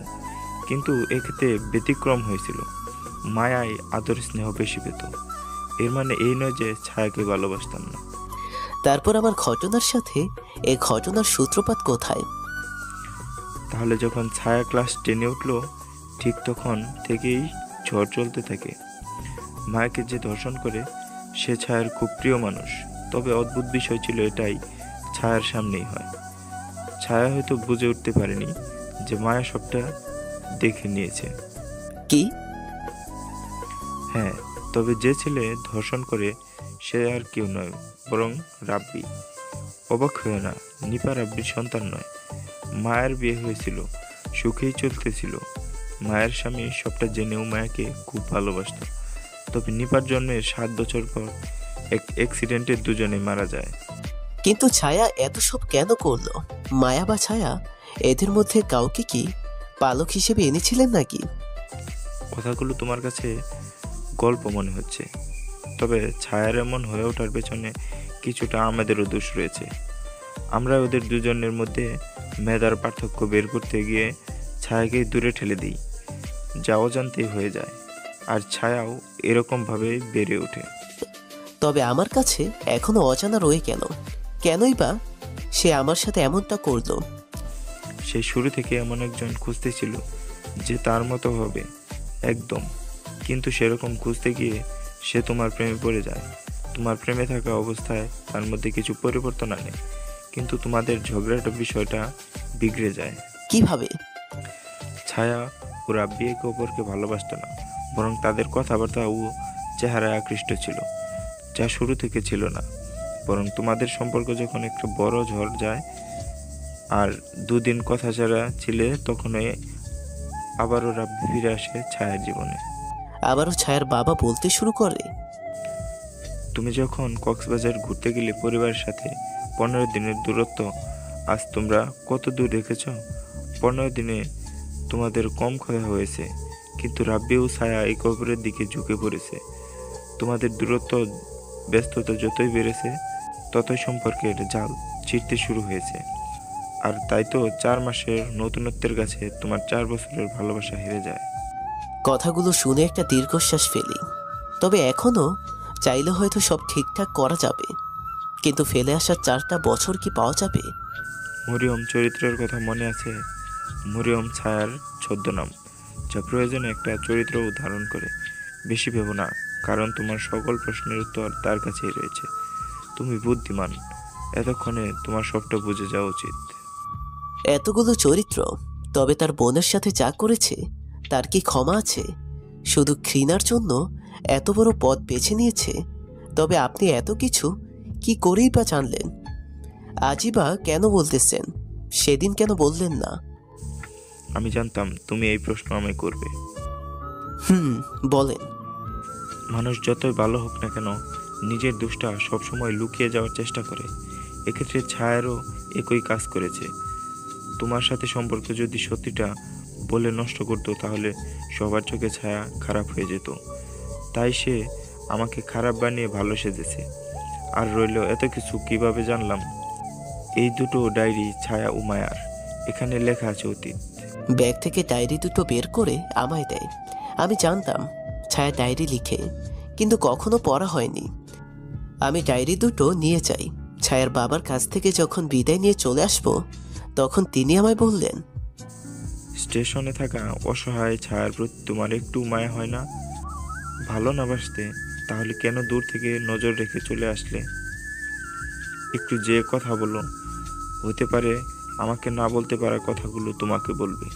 কিন্তু এক্ষেত্রে ব্যতিক্রম হয়েছিল। মায়াই আদর স্নেহ বেশি পেত। এর মানে এই নয় যে ছায়াকে ভালোবাসতাম না। তারপর আমার ঘটনার সাথে এই ঘটনার সূত্রপাত কোথায়? তাহলে যখন ছায়া ক্লাস 10-এ উঠলো, ঠিক তখন থেকেই ঝড় চলতে থাকে। মায়াকে যে ধর্ষণ করে সে ছায়ার খুব প্রিয় মানুষ। তবে অদ্ভুত বিষয় ছিল এটাই, ছায়ার সামনেই হয়। ছায়া হয়তো বুঝে উঠতে পারেনি যে মায়া সবটা দেখে নিয়েছে। কি? হ্যাঁ, তবে যে ছেলে ধর্ষণ করে সে আর কেউ নয়, বরং রাব্বি। অবাক হয়ে না, নিপা রাব্বির সন্তান নয়। মায়ের বিয়ে হয়েছিল, সুখেই চলতেছিল। মায়ের স্বামী সবটা জেনেও মায়াকে খুব ভালোবাসত। তবে নিপার জন্মের 7 বছর পর এক অ্যাক্সিডেন্টে দুজনে মারা যায়। কিন্তু ছায়া এত সব কেন করলো? মায়া বা ছায়া এদের মধ্যে কাউকে কি পালক হিসেবে এনেছিলেন নাকি? কথাগুলো তোমার কাছে গল্প মনে হচ্ছে, তবে ছায়ার এমন হয়ে ওঠার পেছনে কিছুটা আমাদেরও দোষ রয়েছে। আমরা ওদের দুজনের মধ্যে মেধার পার্থক্য বের করতে গিয়ে ছায়াকে দূরে ঠেলে দিই, যা অজান্তেই হয়ে যায়। আর ছায়াও এরকমভাবে বেড়ে ওঠে। তবে আমার কাছে এখনো অজানা রয়ে গেল, কেনই বা সে আমার সাথে এমনটা করলো? সে শুরু থেকে এমন একজন খুঁজতেছিল যে তার মতো হবে একদম, কিন্তু সেরকম খুঁজতে গিয়ে সে তোমার প্রেমে পড়ে যায়। তোমার প্রেমে থাকা অবস্থায় তার মধ্যে কিছু পরিবর্তন আনে, কিন্তু তোমাদের ঝগড়াটা বিষয়টা বিগড়ে যায়। কিভাবে? ছায়া ও রাব্বি একে অপরকে ভালোবাসত না, বরং তাদের কথাবার্তা ও চেহারায় আকৃষ্ট ছিল, যা শুরু থেকে ছিল না। বরং তোমাদের সম্পর্ক যখন একটা বড় ঝড় যায় আর 2 দিন কথা ছাড়া ছিলে, তখনই আবারও রাব্বি ফিরে আসে ছায়ার জীবনে। আবারও ছায়ার বাবা বলতে শুরু করে, তুমি যখন কক্সবাজার ঘুরতে গেলে পরিবারের সাথে, 15 দিনের দূরত্ব, আজ তোমরা কত দূর রেখেছ? 15 দিনে তোমাদের কম ক্ষয় হয়েছে, কিন্তু রাব্বি ও ছায়া এই কবরের দিকে ঝুঁকে পড়েছে। তোমাদের দূরত্ব, ব্যস্ততা যতই বেড়েছে ততই সম্পর্কের জাল ছিঁড়তে শুরু হয়েছে। আর তাই তো 4 মাসের নতুনত্বের কাছে তোমার 4 বছরের ভালোবাসা হেরে যায়। কথাগুলো শুনে একটা দীর্ঘশ্বাস ফেলি। তবে এখনো চাইলে হয়তো সব ঠিকঠাক করা যাবে, কিন্তু ফেলে আসার 4টা বছর কি পাওয়া যাবে? মরিয়ম চরিত্রের কথা মনে আছে? মরিয়ম ছায়ার ছদ্মনাম, যা প্রয়োজনে একটা চরিত্র ধারণ করে। বেশি ভেবো না, কারণ তোমার সকল প্রশ্নের উত্তর তার কাছেই রয়েছে। তুমি বুদ্ধিমান, এতক্ষণে তোমার সবটা বুঝে যাওয়া উচিত। এতগুলো চরিত্র, তবে তার বোনের সাথে যা করেছে তার কি ক্ষমা আছে? শুধু ঘৃণার জন্য এত বড় পথ বেছে নিয়েছে। তবে আপনি এত কিছু কি করেই বা জানলেন? আজই বা কেন বলতেছেন? সেদিন কেন বললেন না? আমি জানতাম তুমি এই প্রশ্ন আমায় করবে। বলেন। মানুষ যতই ভালো হোক না কেন, নিজের দোষটা সবসময় লুকিয়ে যাওয়ার চেষ্টা করে। এক্ষেত্রে ছায়ারও একই কাজ করেছে। তোমার সাথে সম্পর্ক যদি সত্যিটা বলে নষ্ট করতো তাহলে সবার চোখে ছায়া খারাপ হয়ে যেত। তাই সে আমাকে খারাপ বানিয়ে ভালো সেজেছে। আর রইল এত কিছু কিভাবে জানলাম? এই দুটো ডায়েরি ছায়া ও মায়ার। এখানে লেখা আছে অতীত। ব্যাগ থেকে ডায়েরি দুটো বের করে আমায় দেয়। আমি জানতাম ছায়া ডায়েরি লিখে, কিন্তু কখনো পড়া হয়নি। আমি ডায়েরি দুটো নিয়ে যাই। ছায়ার বাবার কাছ থেকে যখন বিদায় নিয়ে চলে আসবো, তখন তিনি আমায় বললেন, স্টেশনে থাকা অসহায় ছায়ার প্রতি তোমার একটু মায়া হয় না? ভালো না বাসতে তাহলে কেন দূর থেকে নজর রেখে চলে আসলে? একটু যে কথা বলো, হতে পারে আমাকে না বলতে পারা কথাগুলো তোমাকে বলবে।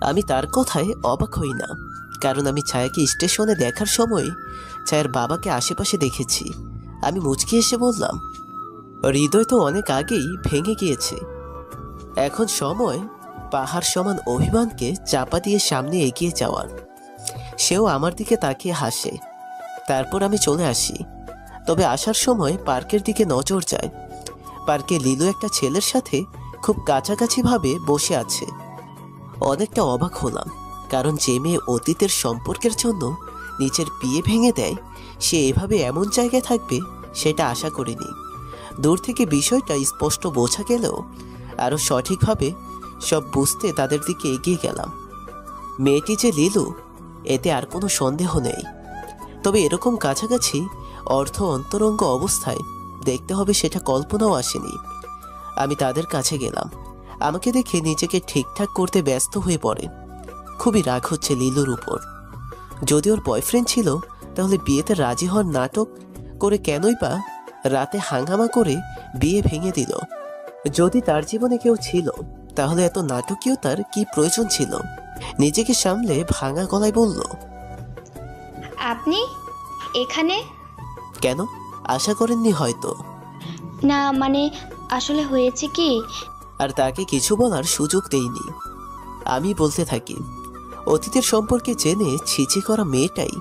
আমি তার কথায় অবাক হই না, কারণ আমি ছায়াকে স্টেশনে দেখার সময় ছায়ার বাবাকে আশেপাশে দেখেছি। আমি মুচকি এসে বললাম, হৃদয় তো অনেক আগেই ভেঙে গিয়েছে। এখন সময় পাহাড় সমান অভিমানকে চাপা দিয়ে সামনে এগিয়ে যাওয়ার। সেও আমার দিকে তাকিয়ে হাসে। তারপর আমি চলে আসি। তবে আসার সময় পার্কের দিকে নজর যায়। পার্কে লিলু একটা ছেলের সাথে খুব কাছাকাছিভাবে বসে আছে। অনেকটা অবাক হলাম, কারণ যে মেয়ে অতীতের সম্পর্কের জন্য নিজের বিয়ে ভেঙে দেয়, সে এভাবে এমন জায়গায় থাকবে সেটা আশা করিনি। দূর থেকে বিষয়টা স্পষ্ট বোঝা গেলেও আরও সঠিকভাবে সব বুঝতে তাদের দিকে এগিয়ে গেলাম। মেয়েটি যে লিলু, এতে আর কোনো সন্দেহ নেই। তবে এরকম কাছাকাছি অন্তরঙ্গ অবস্থায় দেখতে হবে সেটা কল্পনাও আসেনি। আমি তাদের কাছে গেলাম। আমাকে দেখে নিজেকে ঠিকঠাক করতে ব্যস্ত হয়ে পড়ে। খুবই রাগ হচ্ছে লিলুর উপর। যদি ওর বয়ফ্রেন্ড ছিল, তাহলে বিয়েতে রাজি হওয়ার নাটক করে কেনই বা রাতে হাঙ্গামা করে বিয়ে ভেঙে দিল? যদি তার জীবনে কেউ ছিল, তাহলে এত নাটকীয়তার কি প্রয়োজন ছিল? নিজেকে সামলে ভাঙা গলায় বলল, আপনি এখানে? কেন, আশা করেননি হয়তো? না মানে আসলে হয়েছে কি, আর তাকে কিছু বলার সুযোগ দেইনি। আমি বলতে থাকি, অতীতের সম্পর্কে জেনে ছিছি করা মেয়েটাই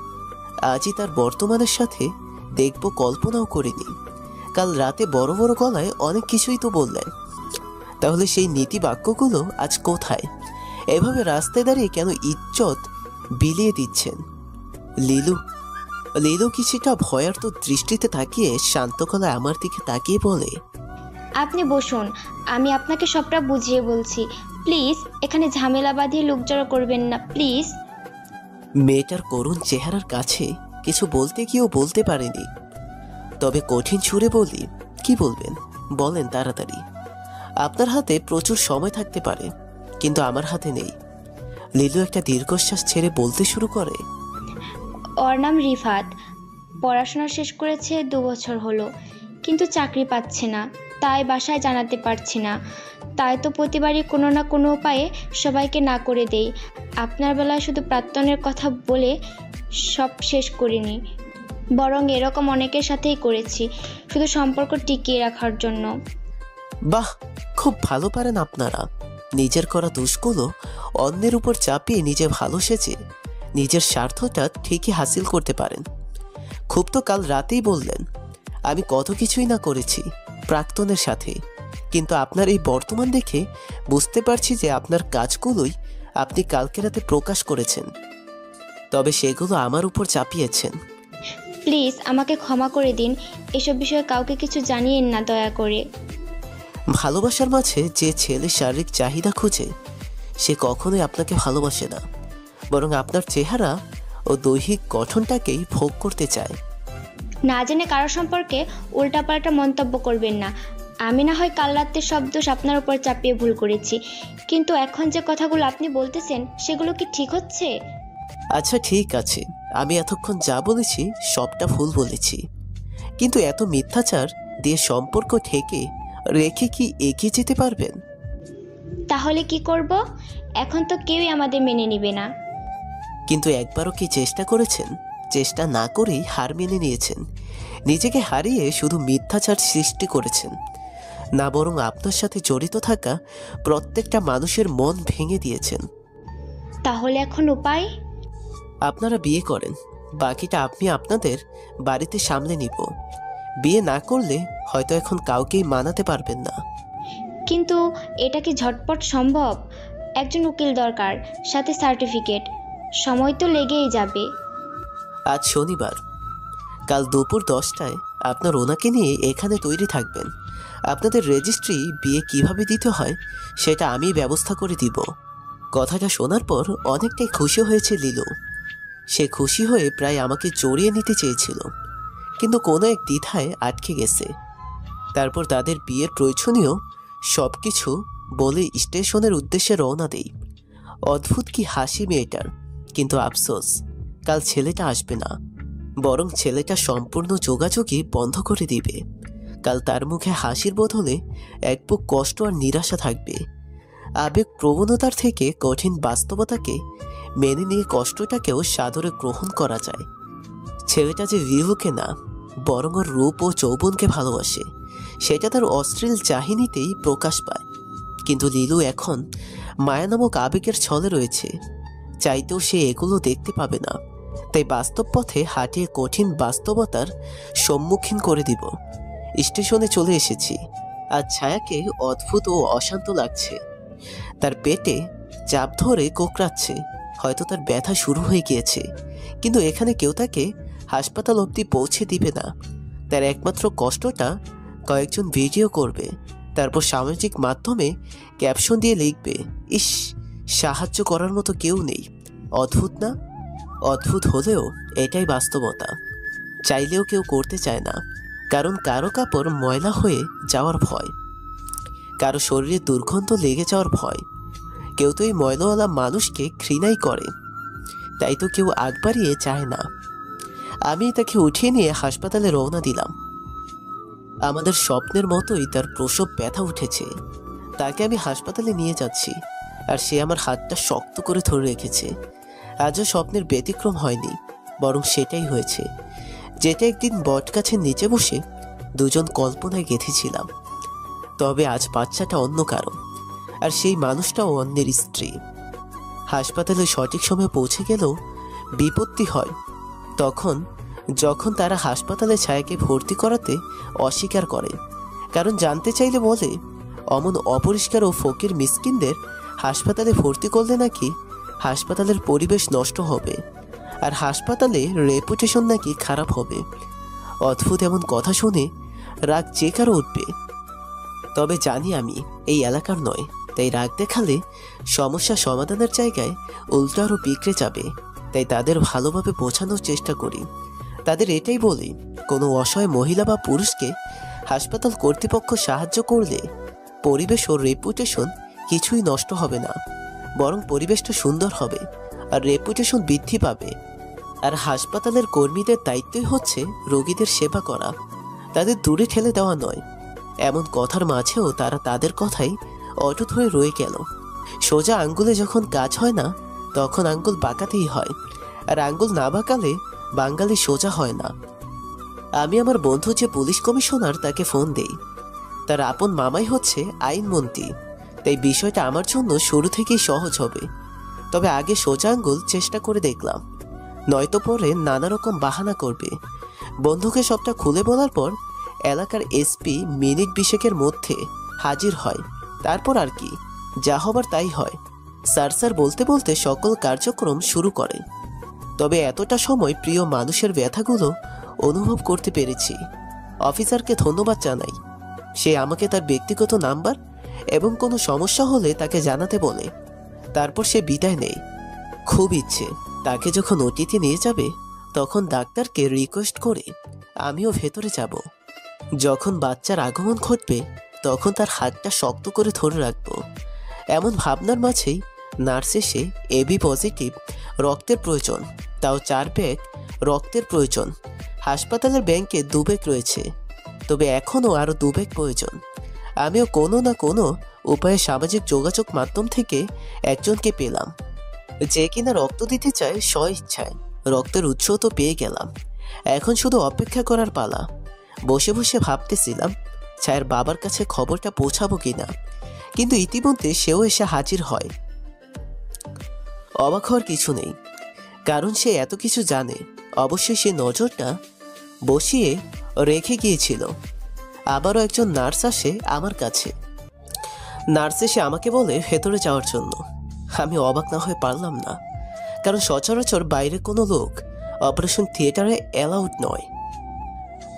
আজই তার বর্তমানের সাথে দেখব কল্পনাও করিনি। কাল রাতে বড় বড় গলায় অনেক কিছুই তো বললেন, তাহলে সেই নীতি বাক্যগুলো আজ কোথায়? এভাবে রাস্তায় দাঁড়িয়ে কেন ইজ্জত বিলিয়ে দিচ্ছেন? লিলু লিলু কিছুটা ভয়ার্ত দৃষ্টিতে তাকিয়ে শান্ত গলায় আমার দিকে তাকিয়ে বলে, আপনি বসুন, আমি আপনাকে সবটা বুঝিয়ে বলছি। প্লিজ এখানে ঝামেলা বাঁধিয়ে লোক জড়ো করবেন না, প্লিজ। মেয়েটার করুণ চেহারার কাছে কিছু বলতে গিয়েও বলতে পারেনি। তবে কঠিন সুরে বলি, কি বলবেন বলেন তাড়াতাড়ি। আপনার হাতে প্রচুর সময় থাকতে পারে, কিন্তু আমার হাতে নেই। লিলু একটা দীর্ঘশ্বাস ছেড়ে বলতে শুরু করে, ওর নাম রিফাত। পড়াশোনা শেষ করেছে 2 বছর হলো, কিন্তু চাকরি পাচ্ছে না, তাই বাসায় জানাতে পারছি না। তাই তো প্রতিবারই কোনো না কোনো উপায়ে সবাইকে না করে দেই। আপনার বেলায় শুধু প্রাক্তনের কথা বলে সব শেষ করিনি, বরং এরকম অনেকের সাথেই করেছি, শুধু সম্পর্ক টিকিয়ে রাখার জন্য। বাহ, খুব ভালো পারেন আপনারা। নিজের করা দোষগুলো অন্যের উপর চাপিয়ে নিজে ভালো সেজে নিজের স্বার্থটা ঠিকই হাসিল করতে পারেন। খুব তো কাল রাতেই বললেন আমি কত কিছুই না করেছি প্রাক্তনের সাথে, কিন্তু আপনার এই বর্তমান দেখে বুঝতে পারছি যে আপনার কাজগুলোই আপনি কালকে রাতে প্রকাশ করেছেন, তবে সেগুলো আমার উপর চাপিয়েছেন। প্লিজ আমাকে ক্ষমা করে দিন, এসব বিষয়ে কাউকে কিছু জানিয়েন না দয়া করে। ভালোবাসার মাঝে যে ছেলে শারীরিক চাহিদা খুঁজে, সে কখনোই আপনাকে ভালোবাসে না, বরং আপনার চেহারা ও দৈহিক গঠনটাকেই ভোগ করতে চায়। না জেনে কারো সম্পর্কে উল্টাপাল্টা মন্তব্য করবেন না। আমি না হয় কাল রাতের সব দোষ আপনার উপর চাপিয়ে ভুল করেছি, কিন্তু এখন যে কথাগুলো আপনি বলতেছেন সেগুলো কি ঠিক হচ্ছে? আচ্ছা ঠিক আছে, আমি এতক্ষণ যা বলেছি সবটা ভুল বলেছি, কিন্তু এত মিথ্যাচার দিয়ে সম্পর্ক ঠেকে রেখে কি এগিয়ে যেতে পারবেন? তাহলে কি করব? এখন তো কেউই আমাদের মেনে নেবে না। কিন্তু একবারও কি চেষ্টা করেছেন? চেষ্টা না করেই হার মেনে নিয়েছেন, নিজেকে হারিয়ে শুধু মিথ্যাচার সৃষ্টি করেছেন না, বরং আপনার সাথে জড়িত থাকা প্রত্যেকটা মানুষের মন ভেঙে দিয়েছেন। তাহলে এখন উপায়? আপনারা বিয়ে করেন, বাকিটা আপনি আপনাদের বাড়িতে সামলে নিব। বিয়ে না করলে হয়তো এখন কাউকেই মানাতে পারবেন না। কিন্তু এটা কি ঝটপট সম্ভব? একজন উকিল দরকার, সাথে সার্টিফিকেট। সময় তো লেগেই যাবে। আজ শনিবার, কাল দুপুর 10টায় আপনার ওনাকে নিয়ে এখানে তৈরি থাকবেন। আপনাদের রেজিস্ট্রি বিয়ে কিভাবে দিতে হয় সেটা আমি ব্যবস্থা করে দিব। কথাটা শোনার পর অনেকটাই খুশি হয়েছে লিলু। সে খুশি হয়ে প্রায় আমাকে জড়িয়ে নিতে চেয়েছিল, কিন্তু কোনো এক দ্বিধায় আটকে গেছে। তারপর তাদের বিয়ের প্রয়োজনীয় সব কিছু বলে স্টেশনের উদ্দেশ্যে রওনা দেই। অদ্ভুত কি হাসি মেয়েটার, কিন্তু আফসোস কাল ছেলেটা আসবে না, বরং ছেলেটা সম্পূর্ণ যোগাযোগই বন্ধ করে দিবে। কাল তার মুখে হাসির বদলে এক বুক কষ্ট আর নিরাশা থাকবে। আবেগ প্রবণতার থেকে কঠিন বাস্তবতাকে মেনে নিয়ে কষ্টটাকেও সাদরে গ্রহণ করা যায়। ছেলেটা যে রিহুকে না, বরং ওর রূপ ও যৌবনকে ভালোবাসে, সেটা তার অশ্লীল চাহিনিতেই প্রকাশ পায়। কিন্তু লিলু এখন মায়া নামক আবেগের ছলে রয়েছে, চাইতেও সে এগুলো দেখতে পাবে না। তাই বাস্তব পথে হাঁটিয়ে কঠিন বাস্তবতার সম্মুখীন করে দিব। স্টেশনে চলে এসেছি। আজ ছায়াকে অদ্ভুত ও অশান্ত লাগছে। তার পেটে চাপ ধরে কোঁকড়াচ্ছে, হয়তো তার ব্যথা শুরু হয়ে গিয়েছে। কিন্তু এখানে কেউ তাকে হাসপাতাল অবধি পৌঁছে দিবে না। তার একমাত্র কষ্টটা কয়েকজন ভিডিও করবে, তারপর সামাজিক মাধ্যমে ক্যাপশন দিয়ে লিখবে, ইস, সাহায্য করার মতো কেউ নেই। অদ্ভুত না? অদ্ভুত হলেও এটাই বাস্তবতা। চাইলেও কেউ করতে চায় না, কারণ কারো কাপড় ময়লা হয়ে যাওয়ার ভয়, কারো শরীরে দুর্গন্ধ লেগে যাওয়ার ভয়। কেউ তো এই ময়লাওয়ালা মানুষকে ঘৃণাই করে, তাই তো কেউ আগ বাড়িয়ে চায় না। আমি তাকে উঠিয়ে নিয়ে হাসপাতালে রওনা দিলাম। আমাদের স্বপ্নের মতোই তার প্রসব ব্যথা উঠেছে। তাকে আমি হাসপাতালে নিয়ে যাচ্ছি, আর সে আমার হাতটা শক্ত করে ধরে রেখেছে। আজও স্বপ্নের ব্যতিক্রম হয়নি, বরং সেটাই হয়েছে যেটা একদিন বটগাছের নিচে বসে দুজন কল্পনায় গেঁথেছিলাম। তবে আজ বাচ্চাটা অন্য কারো, আর সেই মানুষটাও অন্যের স্ত্রী। হাসপাতালে সঠিক সময়ে পৌঁছে গেলেও বিপত্তি হয় যখন তারা হাসপাতালে ছায়াকে ভর্তি করাতে অস্বীকার করে। কারণ জানতে চাইলে বলে, অমন অপরিষ্কার ও ফকির মিসকিনদের হাসপাতালে ভর্তি করলে নাকি হাসপাতালের পরিবেশ নষ্ট হবে, আর হাসপাতালে রেপুটেশন নাকি খারাপ হবে। অদ্ভুত এমন কথা শুনে রাগ যে কারো উঠবে। তবে জানি আমি এই এলাকার নয়, তাই রাগ দেখালে সমস্যা সমাধানের জায়গায় উল্টো আরও বিগড়ে যাবে। তাই তাদের ভালোভাবে বোঝানোর চেষ্টা করি। তাদের এটাই বলি, কোনো অসহায় মহিলা বা পুরুষকে হাসপাতাল কর্তৃপক্ষ সাহায্য করলে পরিবেশ ও রেপুটেশন কিছুই নষ্ট হবে না, বরং পরিবেশটা সুন্দর হবে আর রেপুটেশন বৃদ্ধি পাবে। আর হাসপাতালের কর্মীদের দায়িত্বই হচ্ছে রোগীদের সেবা করা, তাদের দূরে ঠেলে দেওয়া নয়। এমন কথার মাঝেও তারা তাদের কথাই অটুট হয়ে রয়ে গেল। সোজা আঙ্গুলে যখন কাজ হয় না, তখন আঙ্গুল বাঁকাতেই হয়, আর আঙ্গুল না বাঁকালে বাঙালি সোজা হয় না। আমি আমার বন্ধু যে পুলিশ কমিশনার, তাকে ফোন দেই। তার আপন মামাই হচ্ছে আইনমন্ত্রী, তাই বিষয়টা আমার জন্য শুরু থেকেই সহজ হবে। তবে আগে সোজা আঙ্গুল চেষ্টা করে দেখলাম, নয়তো পরে নানা রকম বাহানা করবে। বন্ধুকে সবটা খুলে বলার পর এলাকার এসপি মিনিট 20 মধ্যে হাজির হয়। তারপর আর কি, যা হবার তাই হয়। স্যার বলতে বলতে সকল কার্যক্রম শুরু করে। তবে এতটা সময় প্রিয় মানুষের ব্যথাগুলো অনুভব করতে পেরেছি। অফিসারকে ধন্যবাদ জানাই। সে আমাকে তার ব্যক্তিগত নাম্বার এবং কোনো সমস্যা হলে তাকে জানাতে বলে। তারপর সে বিদায় নেয়। খুব ইচ্ছে তাকে যখন ওটিতে নিয়ে যাবে, তখন ডাক্তারকে রিকোয়েস্ট করে আমিও ভেতরে যাব। যখন বাচ্চার আগমন ঘটবে, তখন তার হাতটা শক্ত করে ধরে রাখবো। এমন ভাবনার মাঝেই নার্স এসে এবি পজিটিভ রক্তের প্রয়োজন, তাও 4 ব্যাগ রক্তের প্রয়োজন। হাসপাতালের ব্যাংকে 2 ব্যাগ রয়েছে, তবে এখনও আরও 2 ব্যাগ প্রয়োজন। আমিও কোনো না কোনো উপায়ে সামাজিক যোগাযোগ মাধ্যম থেকে একজনকে পেলাম, যে কিনা রক্ত দিতে চায় স্বইচ্ছায়। রক্তের উৎস তো পেয়ে গেলাম, এখন শুধু অপেক্ষা করার পালা। বসে বসে ভাবতেছিলাম ছায়ের বাবার কাছে খবরটা পৌঁছাবো কিনা, কিন্তু ইতিমধ্যে সেও এসে হাজির হয়। অবাক হওয়ার কিছু নেই, কারণ সে এত কিছু জানে। অবশ্যই সে নজরটা বসিয়ে রেখে গিয়েছিল। আবারও একজন নার্স আসে আমার কাছে। নার্স এসে আমাকে বলে ভেতরে যাওয়ার জন্য। আমি অবাক না হয়ে পারলাম না, কারণ সচরাচর বাইরে কোনো লোক অপারেশন থিয়েটারে অ্যালাউড নয়।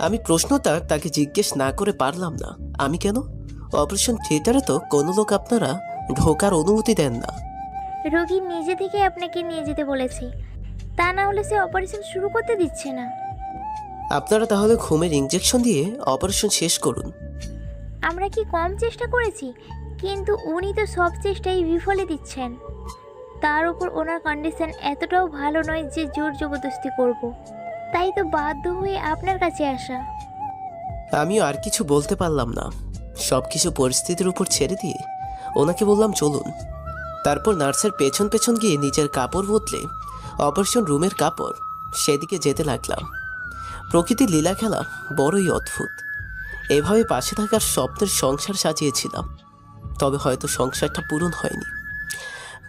আমি প্রশ্নটা তাকে জিজ্ঞেস না করে পারলাম না, আমি কেন? অপারেশন থিয়েটারে তো কোনো লোক আপনারা ঢোকার অনুমতি দেন না। রোগী নিজে থেকে আপনাকে নিয়ে যেতে বলেছে, তা না হলে সে অপারেশন শুরু করতে দিচ্ছে না। আপনারা তাহলে ঘুমের ইঞ্জেকশন দিয়ে অপারেশন শেষ করুন। আমরা কি কম চেষ্টা করেছি? কিন্তু উনি তো সব চেষ্টাই বিফলে দিচ্ছেন। তার উপর ওনার কন্ডিশন এতটাও ভালো নয় যে জোর জবরদস্তি করব। তাই তো বাধ্য হয়ে আপনার কাছে আসা। আমিও আর কিছু বলতে পারলাম না, সব কিছু পরিস্থিতির উপর ছেড়ে দিয়ে ওনাকে বললাম চলুন। তারপর নার্সের পেছন পেছন গিয়ে নিজের কাপড় বদলে অপারেশন রুমের কাপড় সেদিকে যেতে লাগলাম। প্রকৃতির লীলা খেলা বড়ই অদ্ভুত। এভাবে পাশে থাকার স্বপ্নের সংসার সাজিয়েছিলাম, তবে হয়তো সংসারটা পূরণ হয়নি,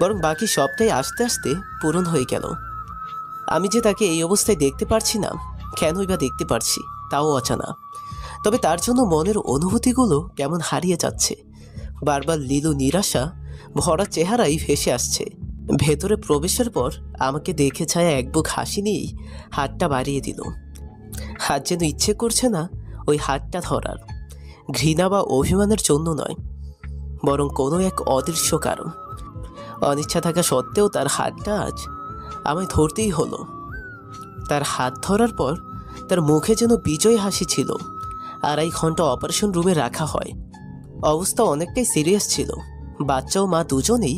বরং বাকি সবটাই আস্তে আস্তে পূরণ হয়ে গেল। আমি যে তাকে এই অবস্থায় দেখতে পারছি না, কেনই বা দেখতে পারছি তাও অজানা। তবে তার জন্য মনের অনুভূতিগুলো কেমন হারিয়ে যাচ্ছে। বারবার লীলু নিরাশা ভরা চেহারাই ভেসে আসছে। ভেতরে প্রবেশের পর আমাকে দেখে ছায়া এক বুক হাসি নিয়েই হাতটা বাড়িয়ে দিল। হাত যেন ইচ্ছে করছে না ওই হাতটা ধরার, ঘৃণা বা অভিমানের জন্য নয়, বরং কোনো এক অদৃশ্য কারণ। অনিচ্ছা থাকা সত্ত্বেও তার হাতটা আজ আমায় ধরতেই হলো। তার হাত ধরার পর তার মুখে যেন বিজয় হাসি ছিল। 2.5 ঘন্টা অপারেশন রুমে রাখা হয়। অবস্থা অনেকটাই সিরিয়াস ছিল। বাচ্চা ও মা দুজনেই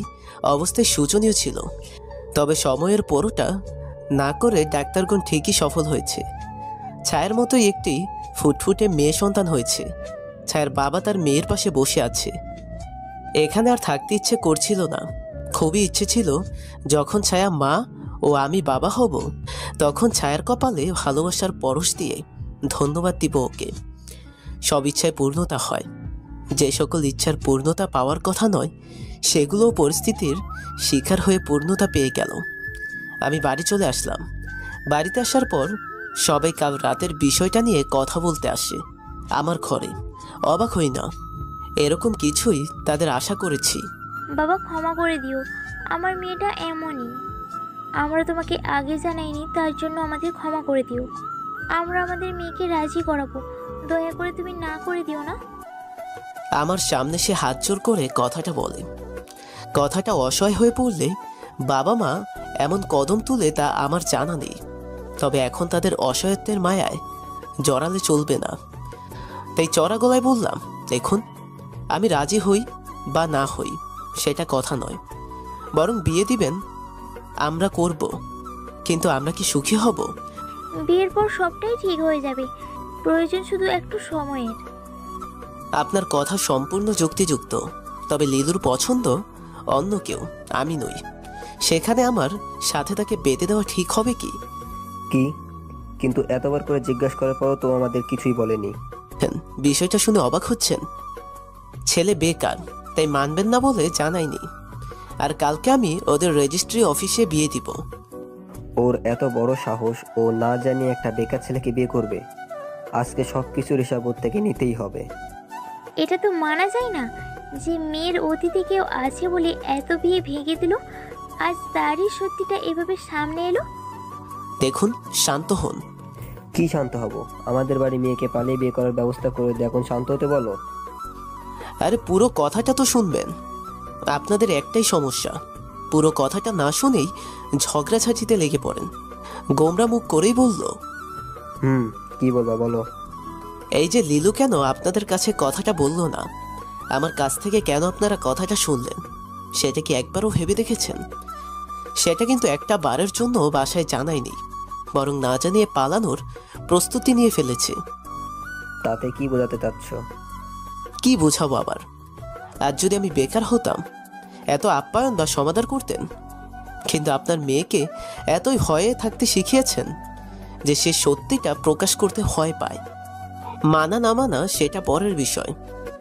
অবস্থায় শোচনীয় ছিল। তবে সময়ের পরোটা না করে ডাক্তারগণ ঠিকই সফল হয়েছে। ছায়ার মতোই একটি ফুটফুটে মেয়ে সন্তান হয়েছে। ছায়ার বাবা তার মেয়ের পাশে বসে আছে। এখানে আর থাকতে ইচ্ছে করছিল না। খুবই ইচ্ছে ছিল যখন ছায়া মা ও আমি বাবা হব, তখন ছায়ার কপালে ভালোবাসার পরশ দিয়ে ধন্যবাদ দিব ওকে। সব ইচ্ছায় পূর্ণতা হয়, যে সকল ইচ্ছার পূর্ণতা পাওয়ার কথা নয় সেগুলোও পরিস্থিতির শিকার হয়ে পূর্ণতা পেয়ে গেল। আমি বাড়ি চলে আসলাম। বাড়িতে আসার পর সবাই কাল রাতের বিষয়টা নিয়ে কথা বলতে আসে আমার ঘরে। অবাক হই না, এরকম কিছুই তাদের আশা করেছি। বাবা ক্ষমা করে দিও, আমার মেয়েটা এমনই। আমরা তোমাকে আগে জানাইনি, তার জন্য আমাদের ক্ষমা করে দিও। আমরা আমাদের মেয়েকে রাজি করাবো, দয়া করে তুমি না করে দিও না। আমার সামনে সে হাত জোর করে কথাটা বলে। কথাটা অসহায় হয়ে পড়লে বাবা মা এমন কদম তুলে তা আমার জানা নেই। তবে এখন তাদের অসহায়ত্বের মায়ায় জড়ালে চলবে না। তাই চড়া গলায় বললাম, দেখুন, আমি রাজি হই বা না হই সেটা কথা নয়, বরং বিয়ে দিবেন আমরা করব, কিন্তু আমরা কি সুখী হব? বিয়ের পর সবটাই ঠিক হয়ে যাবে, প্রয়োজন শুধু একটু সময়ের। আপনার কথা সম্পূর্ণ যুক্তিযুক্ত, তবে লিলুর পছন্দ অন্য কেউ, আমি নই। সেখানে আমার সাথে তাকে বেঁধে দেওয়া ঠিক হবে কি? কি? কিন্তু এতবার করে জিজ্ঞাসা করার পরও তো আমাদের কিছুই বলেনি। বিষয়টা শুনে অবাক হচ্ছেন? ছেলে বেকার, তাই মানবেন না বলে জানাইনি। আর কালকে আমি ওদের রেজিস্ট্রি অফিসে বিয়ে দিব। ওর এত বড় সাহস, ও না জানিয়ে একটা বেকার ছেলেকে বিয়ে করবে? আজকে সব কিছুর হিসাব ওর থেকে নিতেই হবে। এটা তো মানা যায় না যে মেয়ের অতিথি কেউ আছে বলে এত বিয়ে ভেঙে দিল। আজ তারই সত্যিটা এভাবে সামনে এলো। দেখুন, শান্ত হন। কি শান্ত হব? আমাদের বাড়ি মেয়েকে পালিয়ে বিয়ে করার ব্যবস্থা করে দিয়ে এখন শান্ত হতে বলো? আরে পুরো কথাটা তো শুনবেন। আপনাদের একটাই সমস্যা, পুরো কথাটা না শুনেই ঝগড়াঝাঁটিতে লেগে পড়েন। গোমরা মুখ করেই বলল, কি বলবা বলো। এই যে লিলু কেন আপনাদের কাছে কথাটা বলল না, আমার কাছ থেকে কেন আপনারা কথাটা শুনলেন, সেটা কি একবারও ভেবে দেখেছেন? সেটা কিন্তু একটা বারের জন্য বাসায় জানায়নি, বরং না জানিয়ে পালানোর প্রস্তুতি নিয়ে ফেলেছে। তাতে কি বোঝাতে চাচ্ছ? কি বোঝাবো আবার? আর যদি আমি বেকার হতাম, এত আপ্যায়ন বা সমাদর করতেন। কিন্তু আপনার মেয়েকে এতই ভয়ে থাকতে শিখিয়েছেন যে সে সত্যিটা প্রকাশ করতে ভয় পায়। মানা না মানা সেটা পরের বিষয়,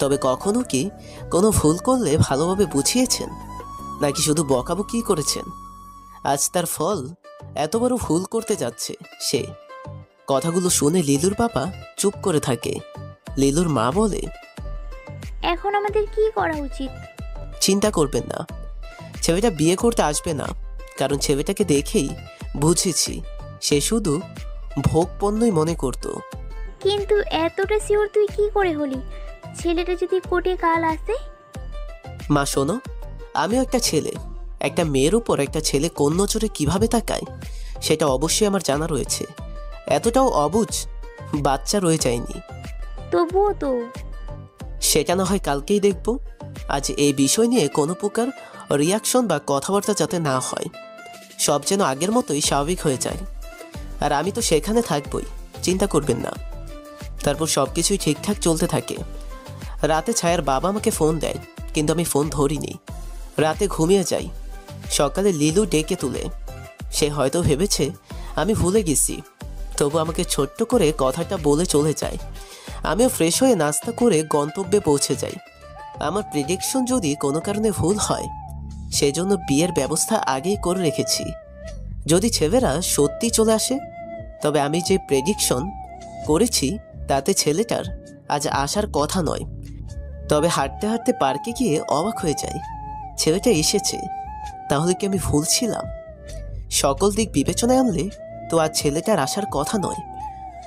তবে কখনো কি কোনো ভুল করলে ভালোভাবে বুঝিয়েছেন, নাকি শুধু বকাবকি করেছেন? আজ তার ফল, এত বড় ভুল করতে যাচ্ছে সে। কথাগুলো শুনে লিলুর বাবা চুপ করে থাকে। লিলুর মা বলে, এখন আমাদের কি করা উচিত? চিন্তা করবেন না, ছেলেটা বিয়ে করতে আসবে না, কারণ ছেলেটাকে দেখেই বুঝেছি সে শুধু ভোগ পণ্যই মনে করত। কিন্তু এতটা শিওর তুই কি করে হলি? ছেলেটা যদি কোর্টে কাল আসে? মা শোনো, আমিও একটা ছেলে, একটা মেয়ের উপর একটা ছেলে কোন নজরে কিভাবে তাকায় সেটা অবশ্যই আমার জানা রয়েছে। এতটাও অবুঝ বাচ্চা রয়ে যায়নি। তবুও তো। সেটা না হয় কালকেই দেখব। আজ এই বিষয় নিয়ে কোনো প্রকার রিয়াকশন বা কথাবার্তা যাতে না হয়, সব যেন আগের মতোই স্বাভাবিক হয়ে যায়। আর আমি তো সেখানে থাকবই, চিন্তা করবেন না। তারপর সব কিছুই ঠিকঠাক চলতে থাকে। রাতে ছায়ার বাবা আমাকে ফোন দেয়, কিন্তু আমি ফোন ধরিনি। রাতে ঘুমিয়ে যাই। সকালে লিলু ডেকে তুলে। সে হয়তো ভেবেছে আমি ভুলে গেছি, তবু আমাকে ছোট্ট করে কথাটা বলে চলে যায়। আমিও ফ্রেশ হয়ে নাস্তা করে গন্তব্যে পৌঁছে যাই। আমার প্রেডিকশন যদি কোনো কারণে ভুল হয়, সেজন্য বিয়ের ব্যবস্থা আগেই করে রেখেছি। যদি ছেলেরা সত্যি চলে আসে, তবে আমি যে প্রেডিকশন করেছি তাতে ছেলেটার আজ আসার কথা নয়। তবে হাঁটতে হাঁটতে পার্কে গিয়ে অবাক হয়ে যায়, ছেলেটা এসেছে। তাহলে কি আমি ভুল ছিলাম? সকল দিক বিবেচনায় আনলে তো আজ ছেলেটার আসার কথা নয়।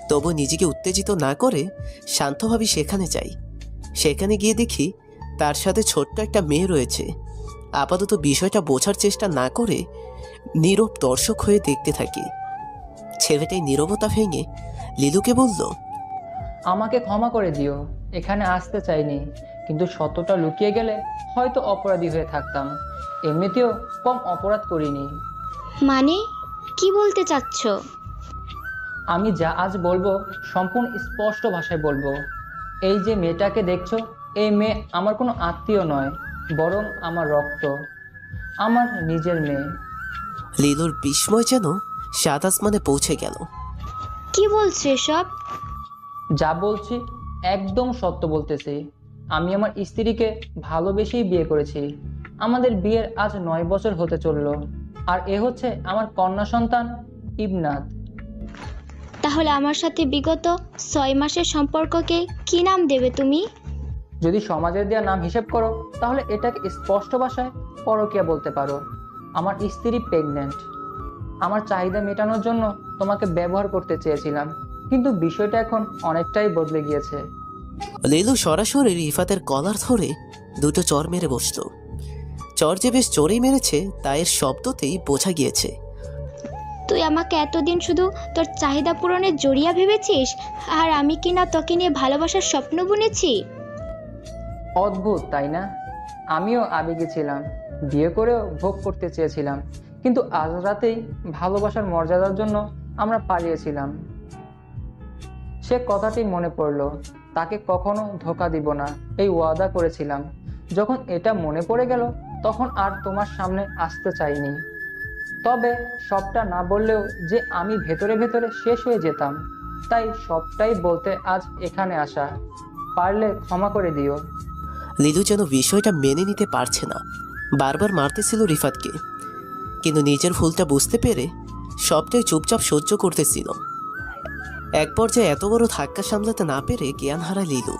তবু নিজেকে উত্তেজিত না করে শান্তভাবে সেখানে যাই। সেখানে গিয়ে দেখি তার সাথে ছোট্ট একটা মেয়ে রয়েছে। আপাতত বিষয়টা বোঝার চেষ্টা না করে নীরব দর্শক হয়ে দেখতে থাকি। ছেলেটাই নীরবতা ভেঙে লিলুকে বলল, আমাকে ক্ষমা করে দিও, এখানে আসতে চাইনি, কিন্তু সত্যটা লুকিয়ে গেলে হয়তো অপরাধী হয়ে থাকতাম। এমনিতেও কম অপরাধ করিনি। মানে কি বলতে চাচ্ছ? আমি যা আজ বলবো সম্পূর্ণ স্পষ্ট ভাষায় বলবো। এই যে মেয়েটাকে দেখছো, এই মেয়ে আমার কোনো আত্মীয় নয়, বরং আমার রক্ত, আমার নিজের মেয়ে। লিলুর বিস্ময় যেন সাত আসমানে পৌঁছে গেল। কি বলছো এসব? যা বলছি একদম সত্য বলতেছি। আমি আমার স্ত্রীকে ভালোবেসেই বিয়ে করেছি। আমাদের বিয়ের আজ 9 বছর হতে চললো। আর এ হচ্ছে আমার কন্যা সন্তান ইবনাত। তাহলে আমার সাথে বিগত 6 মাসের সম্পর্ককে কি নাম দেবে তুমি? যদি সমাজের দেওয়া নাম হিসেব করো, তাহলে এটাকে স্পষ্ট ভাষায় পরকীয়া বলতে পারো। আমার স্ত্রী প্রেগন্যান্ট। আমার চাহিদা মেটানোর জন্য তোমাকে ব্যবহার করতে চেয়েছিলাম, কিন্তু বিষয়টা এখন অনেকটাই বদলে গিয়েছে। লিলু সরাসরি রিফাতের কলার ধরে দুটো চর মেরে বসল। চর যে বেশ জোরেই মেরেছে তা এর শব্দতেই বোঝা গিয়েছে। তুই আমাকে এতদিন শুধু তোর চাহিদা পূরণের জড়িয়া ভেবেছিস, আর আমি কিনা তোকে নিয়ে ভালোবাসার স্বপ্ন বুনেছি। অদ্ভুত তাই না? আমিও আবেগে ছিলাম, বিয়ে করেও ভোগ করতে চেয়েছিলাম, কিন্তু আজ রাতেই ভালোবাসার মর্যাদার জন্য আমরা পালিয়েছিলাম। সে কথাটি মনে পড়ল, তাকে কখনো ধোঁকা দিব না এই ওয়াদা করেছিলাম। যখন এটা মনে পড়ে গেল, তখন আর তোমার সামনে আসতে চাইনি। তবে সবটা না বললেও যে আমি ভেতরে ভেতরে শেষ হয়ে যেতাম, তাই সবটাই বলতে আজ এখানে আসা। পারলে ক্ষমা করে দিও। লিলু যেন বিষয়টা মেনে নিতে পারছে না, বারবার মারতেছিল রিফাতকে, কিন্তু নিজের ভুলটা বুঝতে পেরে সবটাই চুপচাপ সহ্য করতেছিল। এক পর্যায়ে এত বড় ধাক্কা সামলাতে না পেরে জ্ঞান হারায় লিলু।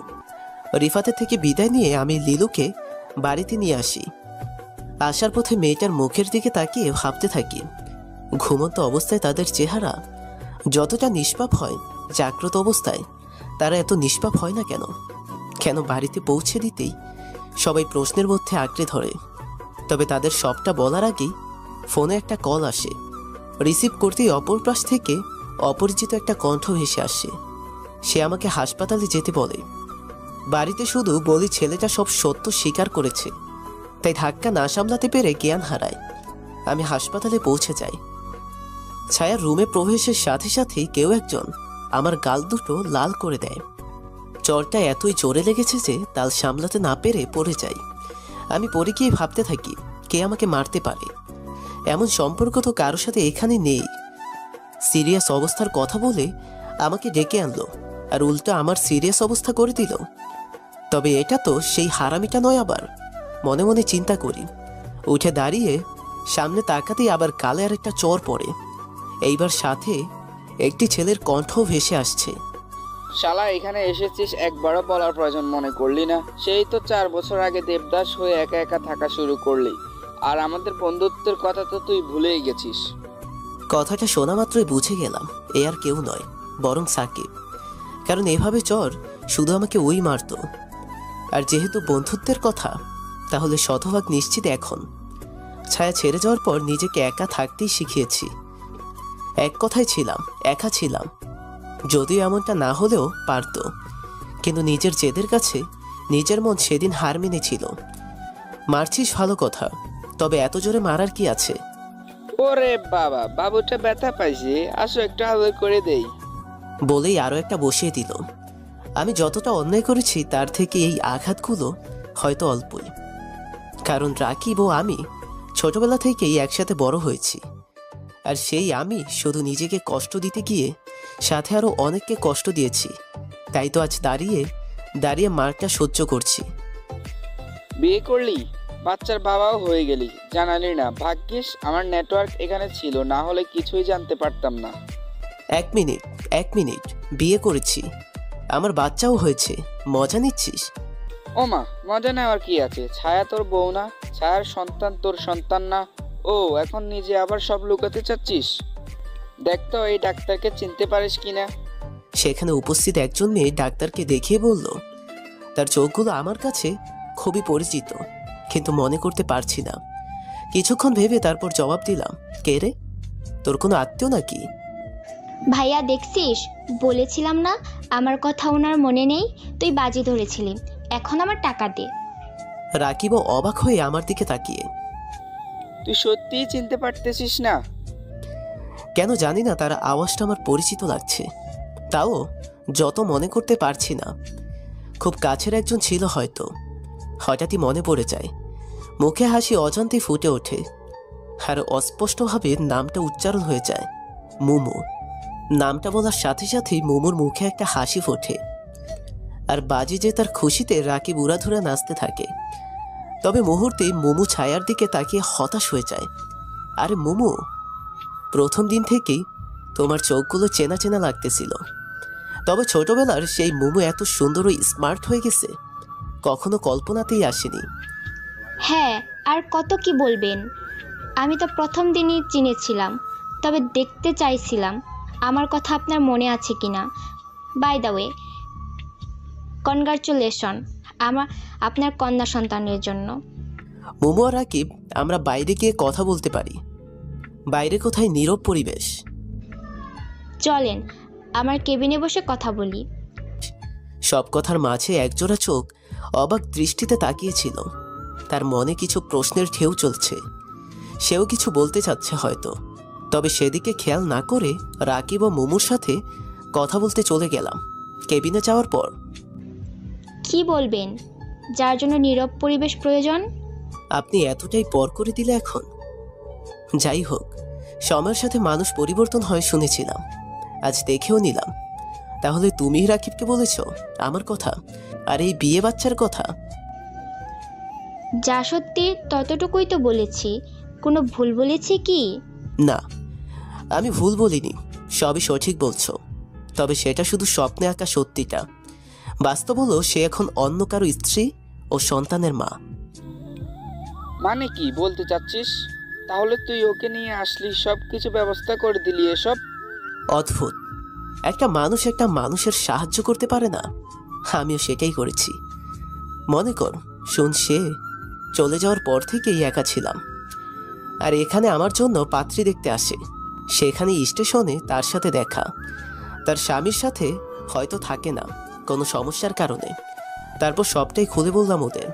রিফাতের থেকে বিদায় নিয়ে আমি লিলুকে বাড়িতে নিয়ে আসি। আসার পথে মেয়েটার মুখের দিকে তাকিয়ে ভাবতে থাকি, ঘুমন্ত অবস্থায় তাদের চেহারা যতটা নিষ্পাপ হয়, জাগ্রত অবস্থায় তারা এত নিষ্পাপ হয় না কেন? কেন বাড়িতে পৌঁছে দিতেই সবাই প্রশ্নের মধ্যে আঁকড়ে ধরে? তবে তাদের সবটা বলার আগেই ফোনে একটা কল আসে। রিসিভ করতেই অপর পাশ থেকে অপরিচিত একটা কণ্ঠ ভেসে আসে। সে আমাকে হাসপাতালে যেতে বলে। বাড়িতে শুধু বলি ছেলেটা সব সত্য স্বীকার করেছে, তাই ধাক্কা না সামলাতে পেরে জ্ঞান হারায়। আমি হাসপাতালে পৌঁছে যাই। ছায়ার রুমে প্রবেশের সাথে সাথেই কেউ একজন আমার গাল দুটো লাল করে দেয়। চরটা এতই জোরে লেগেছে যে তাল সামলাতে না পেরে পড়ে যাই। আমি পড়ে গিয়ে ভাবতে থাকি, কে আমাকে মারতে পারে? এমন সম্পর্ক তো কারোর সাথে এখানে নেই। সিরিয়াস অবস্থার কথা বলে আমাকে ডেকে আনলো, আর উল্টো আমার সিরিয়াস অবস্থা করে দিল। তবে এটা তো সেই হারামিটা নয়। আবার মনে মনে চিন্তা করি। উঠে দাঁড়িয়ে সামনে তাকাতেই আবার গালে আর একটা চর পড়ে। এইবার সাথে একটি ছেলের কণ্ঠ ভেসে আসছে। শালা এখানে এসেছিস একবারও বলার প্রয়োজন মনে করলি না? সেই তো 4 বছর আগে দেবদাস হয়ে একা একা থাকা শুরু করলি, আর আমাদের বন্ধুত্বের কথা তো তুই ভুলেই গেছিস। কথাটা শোনা মাত্রই বুঝে গেলাম এ আর কেউ নয়, বরং সাকিব। কারণ এভাবে চর শুধু আমাকে ওই মারত। আর যেহেতু বন্ধুত্বের কথা, তাহলে শতভাগ নিশ্চিত এখন ছায়া ছেড়ে যাওয়ার পর নিজেকে একা থাকতেই শিখিয়েছি। এক কথায় ছিলাম, একা ছিলাম। যদিও এমনটা না হলেও পারত, কিন্তু নিজের জেদের কাছে নিজের মন সেদিন হার মেনেছিল। মারছিস ভালো কথা, তবে এত জোরে মারার কি আছে? ওরে বাবা, বাবুটা ব্যথা পাইছে, আসো একটু আদর করে দেই। বলেই আরো একটা বসিয়ে দিল। আমি যতটা অন্যায় করেছি তার থেকে এই আঘাতগুলো হয়তো অল্পই। কারণ রাকিব ও আমি ছোটবেলা থেকেই একসাথে বড় হয়েছি। আর সেই আমি শুধু নিজেকে কষ্ট দিতে গিয়ে সাথে আরো অনেককে কষ্ট দিয়েছি। তাই তো আজ দাঁড়িয়ে দাঁড়িয়ে মারটা সহ্য করছি। বিয়ে করলি, বাচ্চার বাবাও হয়ে গেলি, জানালি না। ভাগ্যিস আমার নেটওয়ার্ক এখানে ছিল, না হলে কিছুই জানতে পারতাম না। এক মিনিট, বিয়ে করেছি, আমার বাচ্চাও হয়েছে, মজা নিচ্ছিস? ওমা, মজা নেওয়ার কি আছে? ছায়া তোর বউ না? ছায়ার সন্তান তোর সন্তান না? ও এখন নিজে আবার সব লুকাতে চাচ্ছিস? দেখ তো এই ডাক্তারকে চিনতে পারিস কিনা। সেখানে উপস্থিত একজন মেয়ে ডাক্তারকে দেখিয়ে বলল, তার চোখগুলো আমার কাছে খুবই পরিচিত, কিন্তু মনে করতে পারছি না। কিছুক্ষণ ভেবে তারপর জবাব দিলাম, কে রে? তোর কোনো আত্মীয় নাকি? ভাইয়া দেখছিস, বলেছিলাম না আমার কথা ওনার মনে নেই? তুই বাজি ধরেছিলি, এখন আমার টাকা দে। রাকিবও অবাক হয়ে আমার দিকে তাকিয়ে, তুই সত্যিই চিনতে পারতেছিস না? কেন জানি না তার আওয়াজটা আমার পরিচিত লাগছে, তাও যত মনে করতে পারছি না। খুব কাছের একজন ছিল হয়তো। হঠাৎই মনে পড়ে যায়, মুখে হাসি অজান্তেই ফুটে ওঠে, আর অস্পষ্টভাবে নামটা উচ্চারণ হয়ে যায়, মুমু। নামটা বলার সাথে সাথেই মুমুর মুখে একটা হাসি ফোটে, আর বাজি যে তার খুশিতে রাকিব উড়াধুরা নাচতে থাকে। তবে মুহূর্তেই মুমু ছায়ার দিকে তাকিয়ে হতাশ হয়ে যায়। আরে মুমু, প্রথম দিন থেকেই তোমার চোখগুলো চেনা চেনা লাগতেছিল, তবে ছোটবেলার সেই মুমু এত সুন্দর ও স্মার্ট হয়ে গেছে কখনো কল্পনাতেই আসেনি। হ্যাঁ, আর কত কি বলবেন? আমি তো প্রথম দিনই চিনেছিলাম, তবে দেখতে চাইছিলাম আমার কথা আপনার মনে আছে কিনা। বাই দ্য ওয়ে, কনগ্রাচুলেশন আপনার কন্যা সন্তানের জন্য। মুমু আর রাকিব আমরা বাইরে গিয়ে কথা বলতে পারি। বাইরে কোথায় নীরব পরিবেশ। চলেন আমার কেবিনে বসে কথা বলি। সব কথার মাঝে একজোড়া চোখ অবাক দৃষ্টিতে তাকিয়েছিল। তার মনে কিছু প্রশ্নের ঢেউ চলছে, সেও কিছু বলতে চাচ্ছে হয়তো। তবে সেদিকে খেয়াল না করে রাকিব ও মুমুর সাথে কথা বলতে চলে গেলাম। কেবিনে যাওয়ার পর, কি বলবেন যার জন্য নীরব পরিবেশ প্রয়োজন? আপনি এতটাই পর করে দিলে এখন? যাই হোক, সময়ের সাথে মানুষ পরিবর্তন হয় শুনেছিলাম, আজ দেখেও নিলাম। তাহলে তুমি রাকিবকে বলেছ আমার কথা আর এই বিয়ে বাচ্চার কথা? যা সত্যি ততটুকুই তো বলেছি, কোনো ভুল বলেছি কি? না, আমি ভুল বলিনি, সবই সঠিক বলছো। তবে সেটা শুধু স্বপ্নে আঁকা সত্যিটা। বাস্তব হলো সে এখন অন্য কারো স্ত্রী ও সন্তানের মা। মানে কি বলতে চাচ্ছিস? তাহলে তুই ওকে নিয়ে আসলি, সব কিছু ব্যবস্থা করে দিলি এসব? অদ্ভুত, একটা মানুষ একটা মানুষের সাহায্য করতে পারে না? আমিও সেটাই করেছি। মনে কর, শুন, সে চলে যাওয়ার পর থেকেই একা ছিলাম। আর এখানে আমার জন্য পাত্রী দেখতে আসে। সেখানে স্টেশনে তার সাথে দেখা। তার স্বামীর সাথে হয়তো থাকে না কোনো সমস্যার কারণে। তারপর সবটাই খুলে বললাম ওদের।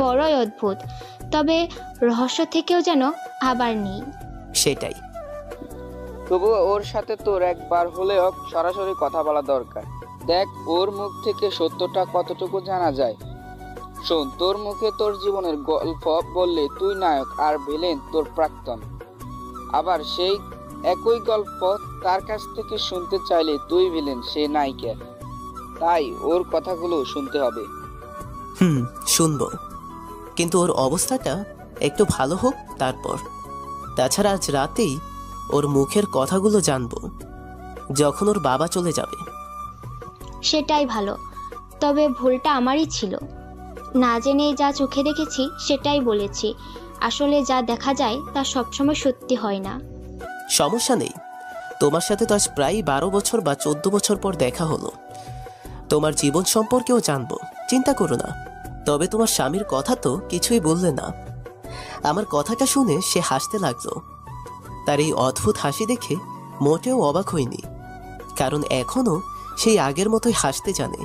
বড়ই অদ্ভুত, তবে রহস্য থেকেও যেন আবার নেই। সেটাই। তবু ওর সাথে তোর একবার হলেও সরাসরি কথা বলা দরকার। দেখ ওর মুখ থেকে সত্যটা কতটুকু জানা যায়। শোন, তোর মুখে তোর জীবনের গল্প বললে তুই নায়ক আর ভিলেন তোর প্রাক্তন। আবার সেই একই গল্প তার কাছ থেকে শুনতে চাইলে তুই ভিলেন, সে নায়িকা। তাই ওর কথাগুলো শুনতে হবে। শুনবো, কিন্তু ওর অবস্থাটা একটু ভালো হোক তারপর। তাছাড়া আজ রাতেই ওর মুখের কথাগুলো জানবো, যখন ওর বাবা চলে যাবে। সেটাই ভালো। তবে ভুলটা আমারই ছিল। না জেনে যা চোখে দেখেছি সেটাই বলেছি। আসলে যা দেখা যায় তা সবসময় সত্যি হয় না। সমস্যা নেই, তোমার সাথে তো আজ প্রায় 12 বছর বা 14 বছর পর দেখা হলো। তোমার জীবন সম্পর্কেও জানবো, চিন্তা করো না। তবে তোমার স্বামীর কথা তো কিছুই বললে না। আমার কথাটা শুনে সে হাসতে লাগলো। তার এই অদ্ভুত হাসি দেখে মোটেও অবাক হইনি, কারণ এখনো সেই আগের মতোই হাসতে জানে।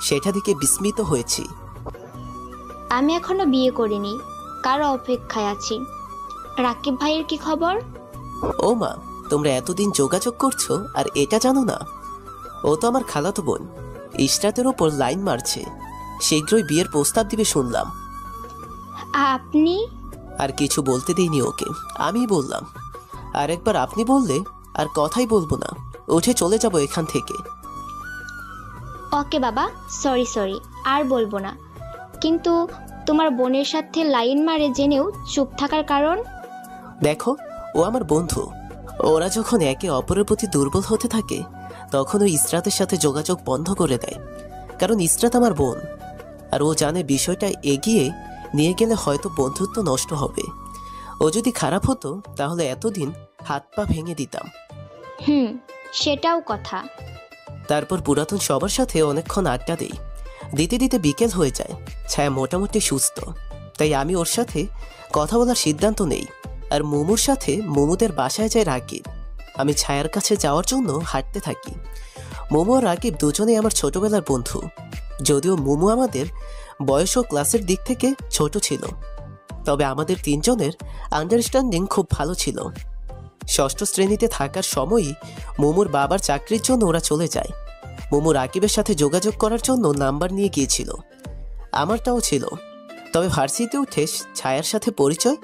সেটা দেখে বিস্মিত হয়েছি। আমি এখনো বিয়ে করিনি, কারো অপেক্ষায় আছি। রাকিব ভাইয়ের কি খবর? ও মা, তোমরা এতদিন যোগাযোগ করছো আর এটা জানো না? ও তো আমার খালাতো বোন, ইশরাতের ওপর লাইন মারছে। শীঘ্রই বিয়ের প্রস্তাব দিবে শুনলাম। আপনি? আর কিছু বলতে দেইনি ওকে, আমি বললাম। আর একবার আপনি বললে আর কথাই বলবো না, উঠে চলে যাব এখান থেকে। ওকে বাবা, সরি, আর বলবো না। কিন্তু তোমার বোনের সাথে লাইন মারে জেনেও চুপ থাকার কারণ? দেখো, ও আমার বন্ধু। ওরা যখন একে অপরের প্রতি দুর্বল হতে থাকে তখন ও ইসরাতের সাথে যোগাযোগ বন্ধ করে দেয়। কারণ ইসরাত আমার বোন, আর ও জানে বিষয়টা এগিয়ে নিয়ে গেলে হয়তো বন্ধুত্ব নষ্ট হবে। ও যদি খারাপ হতো তাহলে এতদিন হাত পা ভেঙে দিতাম। সেটাও কথা। তারপর পুরাতন সবার সাথে অনেকক্ষণ আড্ডা দিই। দিতে দিতে বিকেল হয়ে যায়। ছায়া মোটামুটি সুস্থ, তাই আমি ওর সাথে কথা বলার সিদ্ধান্ত নেই। আর মোমোর সাথে মোমোদের বাসায় যায় রাকিব। আমি ছায়ার কাছে যাওয়ার জন্য হাঁটতে থাকি। মোমো আর রাকিব দুজনেই আমার ছোটবেলার বন্ধু। যদিও মোমো আমাদের বয়স ও ক্লাসের দিক থেকে ছোট ছিল, তবে আমাদের তিনজনের আন্ডারস্ট্যান্ডিং খুব ভালো ছিল। ষষ্ঠ শ্রেণীতে থাকার সময়ই মোমোর বাবার চাকরির জন্য ওরা চলে যায়। মোমো রাকিবের সাথে যোগাযোগ করার জন্য নাম্বার নিয়ে গিয়েছিল, আমারটাও ছিল। তবে ভার্সিটিতে উঠে ছায়ার সাথে পরিচয়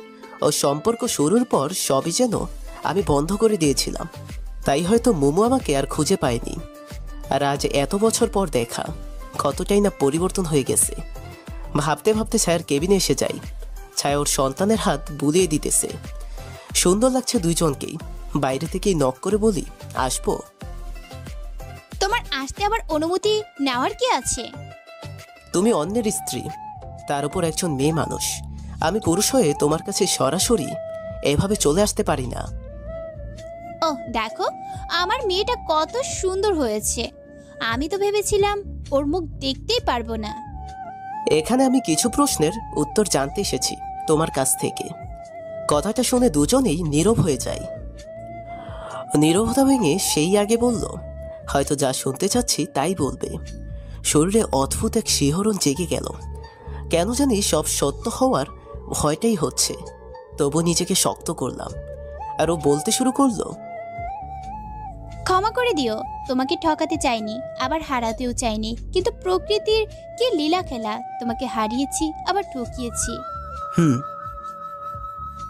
ও সম্পর্ক শুরুর পর সবই যেন আমি বন্ধ করে দিয়েছিলাম। তাই হয়তো মোমো আমাকে আর খুঁজে পায়নি। আর আজ এত বছর পর দেখা, কতটাই না পরিবর্তন হয়ে গেছে। ভাবতে ভাবতে ছায়ার কেবিনে এসে যাই। ছায়া ওর সন্তানের হাত বুলিয়ে দিতেছে। সুন্দর লাগছে দুইজনকেই। বাইরে থেকেই নক করে বলি, আসবো? তোমার আসতে আবার অনুমতি নেওয়ার কি আছে? তুমি অন্যের স্ত্রী, তার উপর একজন মেয়ে মানুষ। আমি পুরুষ হয়ে তোমার কাছে সরাসরি এভাবে চলে আসতে পারি না। ও দেখো, আমার মেয়েটা কত সুন্দর হয়েছে। আমি তো ভেবেছিলাম ওর মুখ দেখতেই পারবো না। এখানে আমি কিছু প্রশ্নের উত্তর জানতে এসেছি তোমার কাছ থেকে। কথাটা শুনে দুজনেই নীরব হয়ে যায়। নীরবতা ভেঙে সেই আগে বলল, হয়তো যা শুনতে চাচ্ছি তাই বলবে। শরীরে অদ্ভুত এক শিহরণ জেগে গেল। কেন জানি সব সত্য হওয়ার ভয়টাই হচ্ছে। তবু নিজেকে শক্ত করলাম। আর ও বলতে শুরু করলো, ক্ষমা করে দিও, তোমাকে ঠকাতে চাইনি, আবার হারাতেও চাইনি। কিন্তু প্রকৃতির কি লীলা খেলা, তোমাকে হারিয়েছি আবার ঠকিয়েছি।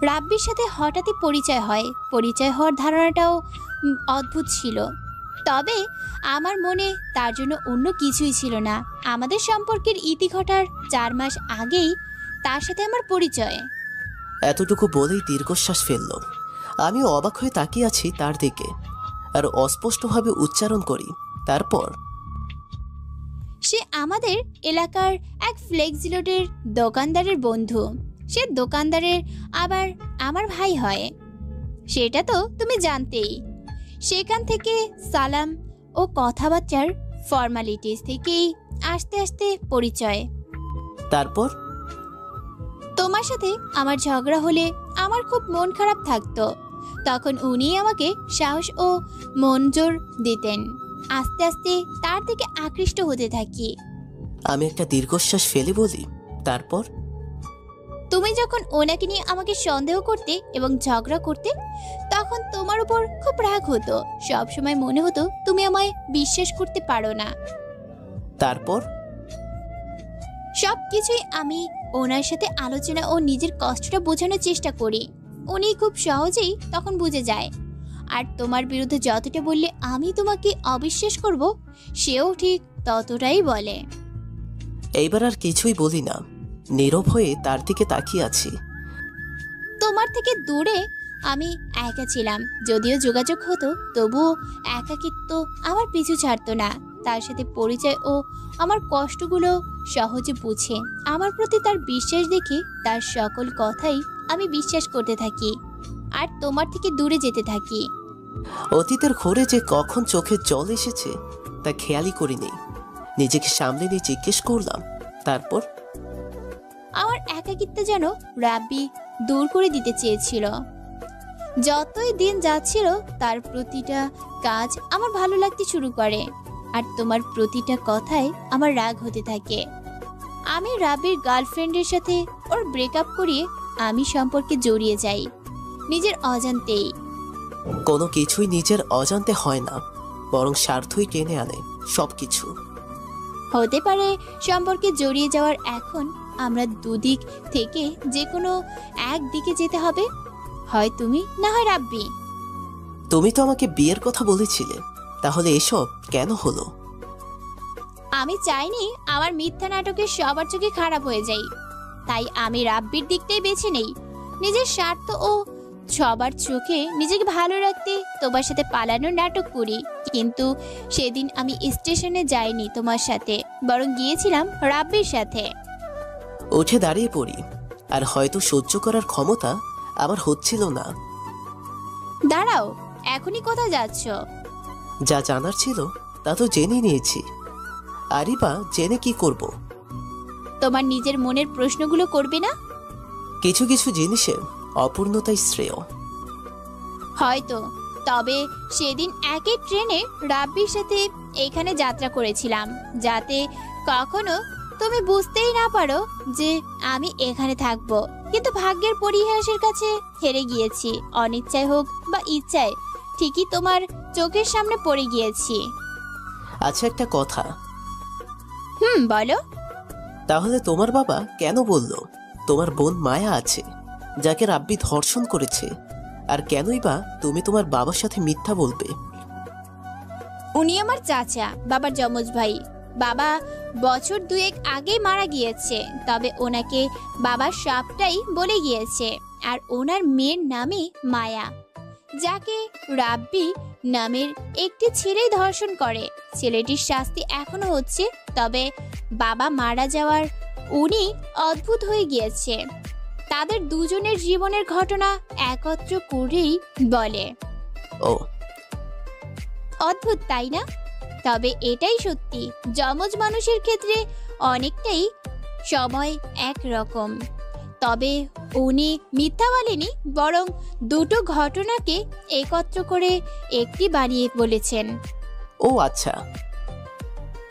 রাব্বির সাথে হঠাৎই পরিচয় হয়। পরিচয় হওয়ার ধারণাটাও অদ্ভুত ছিল। তবে আমার মনে তার জন্য অন্য কিছুই ছিল না। আমাদের সম্পর্কের ইতি ঘটার 4 মাস আগেই তার সাথে আমার পরিচয়। এতটুকু বলেই দীর্ঘশ্বাস ফেলল। আমিও অবাক হয়ে তাকিয়ে আছি তার দিকে, আর অস্পষ্টভাবে উচ্চারণ করি, তারপর সে আমাদের এলাকার এক ফ্লেক্সিলোডের দোকানদারের বন্ধু। সে দোকানদারের আবার আমার ভাই হয়, সেটা তো তুমি জানতেই। সেখান থেকে সালাম ও কথাবার্তার ফর্মালিটিস থেকেই আস্তে আস্তে পরিচয়। তারপর তোমার সাথে আমার ঝগড়া হলে আমার খুব মন খারাপ থাকতো। তখন উনি আমাকে সাহস ও মন জোর দিতেন। আস্তে আস্তে তার দিকে আকৃষ্ট হতে থাকি। আমি একটা দীর্ঘশ্বাস ফেলে বলি, তারপর তুমি যখন ওনাকে নিয়ে আমাকে সন্দেহ করতে এবং ঝগড়া করতে, তখন তোমার উপর খুব রাগ হতো। সবসময় মনে হতো তুমি আমায় বিশ্বাস করতে পারো না। তারপর সবকিছুই আমি ওনার সাথে আলোচনা ও নিজের কষ্টটা বোঝানোর চেষ্টা করি। উনি খুব সহজেই তখন বুঝে যায়। আর তোমার বিরুদ্ধে যতটা বললে আমি তোমাকে অবিশ্বাস করব, সেও ঠিক ততটাই বলে। এইবার আর কিছুই বলি না, নীরব হয়ে তার দিকে তাকিয়ে আছি। তোমার থেকে দূরে আমি একা ছিলাম। যদিও যোগাযোগ হতো, তবুও একাকিত্ব আমার পিছু ছাড়তো না। তার সাথে পরিচয় ও আমার কষ্টগুলো সহজে বুঝে। আমার প্রতি তার বিশ্বাস দেখে তার সকল কথাই আমি বিশ্বাস করতে থাকি আর তোমার থেকে দূরে যেতে থাকি। অতীতের ঘোরে যে কখন চোখে জল এসেছে তা খেয়ালই করিনি। নিজেকে সামলে নিয়ে জিজ্ঞেস করলাম, তারপর? আমার একাকিত্ব যেন রাব্বি দূর করে দিতে চেয়েছিল। যতই দিন যাচ্ছিল তার প্রতিটা কাজ আমার ভালো লাগতে শুরু করে আর তোমার প্রতিটা কথায় আমার রাগ হতে থাকে। আমি রাব্বির গার্লফ্রেন্ডের সাথে ওর ব্রেকআপ করিয়ে আমি সম্পর্কে জড়িয়ে যাই নিজের অজান্তেই। কোনো কিছুই নিজের অজান্তে হয় না, বরং স্বার্থই টেনে আনে সবকিছু। হতে পারে সম্পর্কে জড়িয়ে যাওয়ার এখন আমরা দুদিক থেকে যে কোনো এক দিকে যেতে হবে, হয় তুমি না হয় রাব্বি। তুমি তো আমাকে বিয়ের কথা বলেছিলে, তাহলে এসব কেন হলো? আমি চাইনি আমার মিথ্যা নাটকে সবার চোখে খারাপ হয়ে যাই, তাই আমি রাব্বির দিকটাই বেছে নেই। নিজের স্বার্থ ও সবার চোখে নিজেকে ভালো রাখতে তোমার সাথে পালানোর নাটক করি। কিন্তু সেদিন আমি স্টেশনে যাইনি তোমার সাথে, বরং গিয়েছিলাম রাব্বির সাথে। উঠে দাঁড়িয়ে পড়ি, আর হয়তো সহ্য করার ক্ষমতা আমার হচ্ছিল না। দাঁড়াও, এখনই কোথায় যাচ্ছ? যা জানার ছিল তা তো জেনে নিয়েছি। আরই বা জেনে কি করব? তোমার নিজের মনের প্রশ্নগুলো করবে না? কিছু কিছু জিনিসে অপূর্ণতাই শ্রেয়। হয়তো, তবে সেদিন একই ট্রেনে রাব্বির সাথে এখানে যাত্রা করেছিলাম, যাতে কখনো তুমি বুঝতেই না পারো যে আমি এখানে থাকবো। কিন্তু ভাগ্যের পরিহাসের কাছে হেরে গিয়েছি। অনিচ্ছায় হোক বা ইচ্ছায় ঠিকই তোমার চোখের সামনে পড়ে গিয়েছি। আচ্ছা, একটা কথা। বলো। তাহলে তোমার বাবা কেন বলল তোমার বোন মায়া আছে, যাকে রাব্বি ধর্ষণ করেছে? আর কেনই বা তুমি তোমার বাবার সাথে মিথ্যা বলবে? উনি আমার চাচা, বাবার যমজ ভাই। বাবা বছর দুয়েক আগেই মারা গিয়েছে, তবে ওনাকে বাবার সবটাই বলে গিয়েছে। আর ওনার মেয়ের নামে মায়া, যাকে রাব্বি নামের একটি ছেলেই ধর্ষণ করে। ছেলেটির শাস্তি এখনো হচ্ছে, তবে বাবা মারা যাওয়ার উনি অদ্ভুত হয়ে গিয়েছে। তাদের দুজনের জীবনের ঘটনা একত্র করেই বলে। ও, অদ্ভুত তাই না? তবে এটাই সত্যি, যমজ মানুষের ক্ষেত্রে অনেকটাই সময় একরকম। তবে উনি মিথ্যা বলেনি, বরং দুটো ঘটনাকে একত্র করে একটি বানিয়ে বলেছেন। ও আচ্ছা।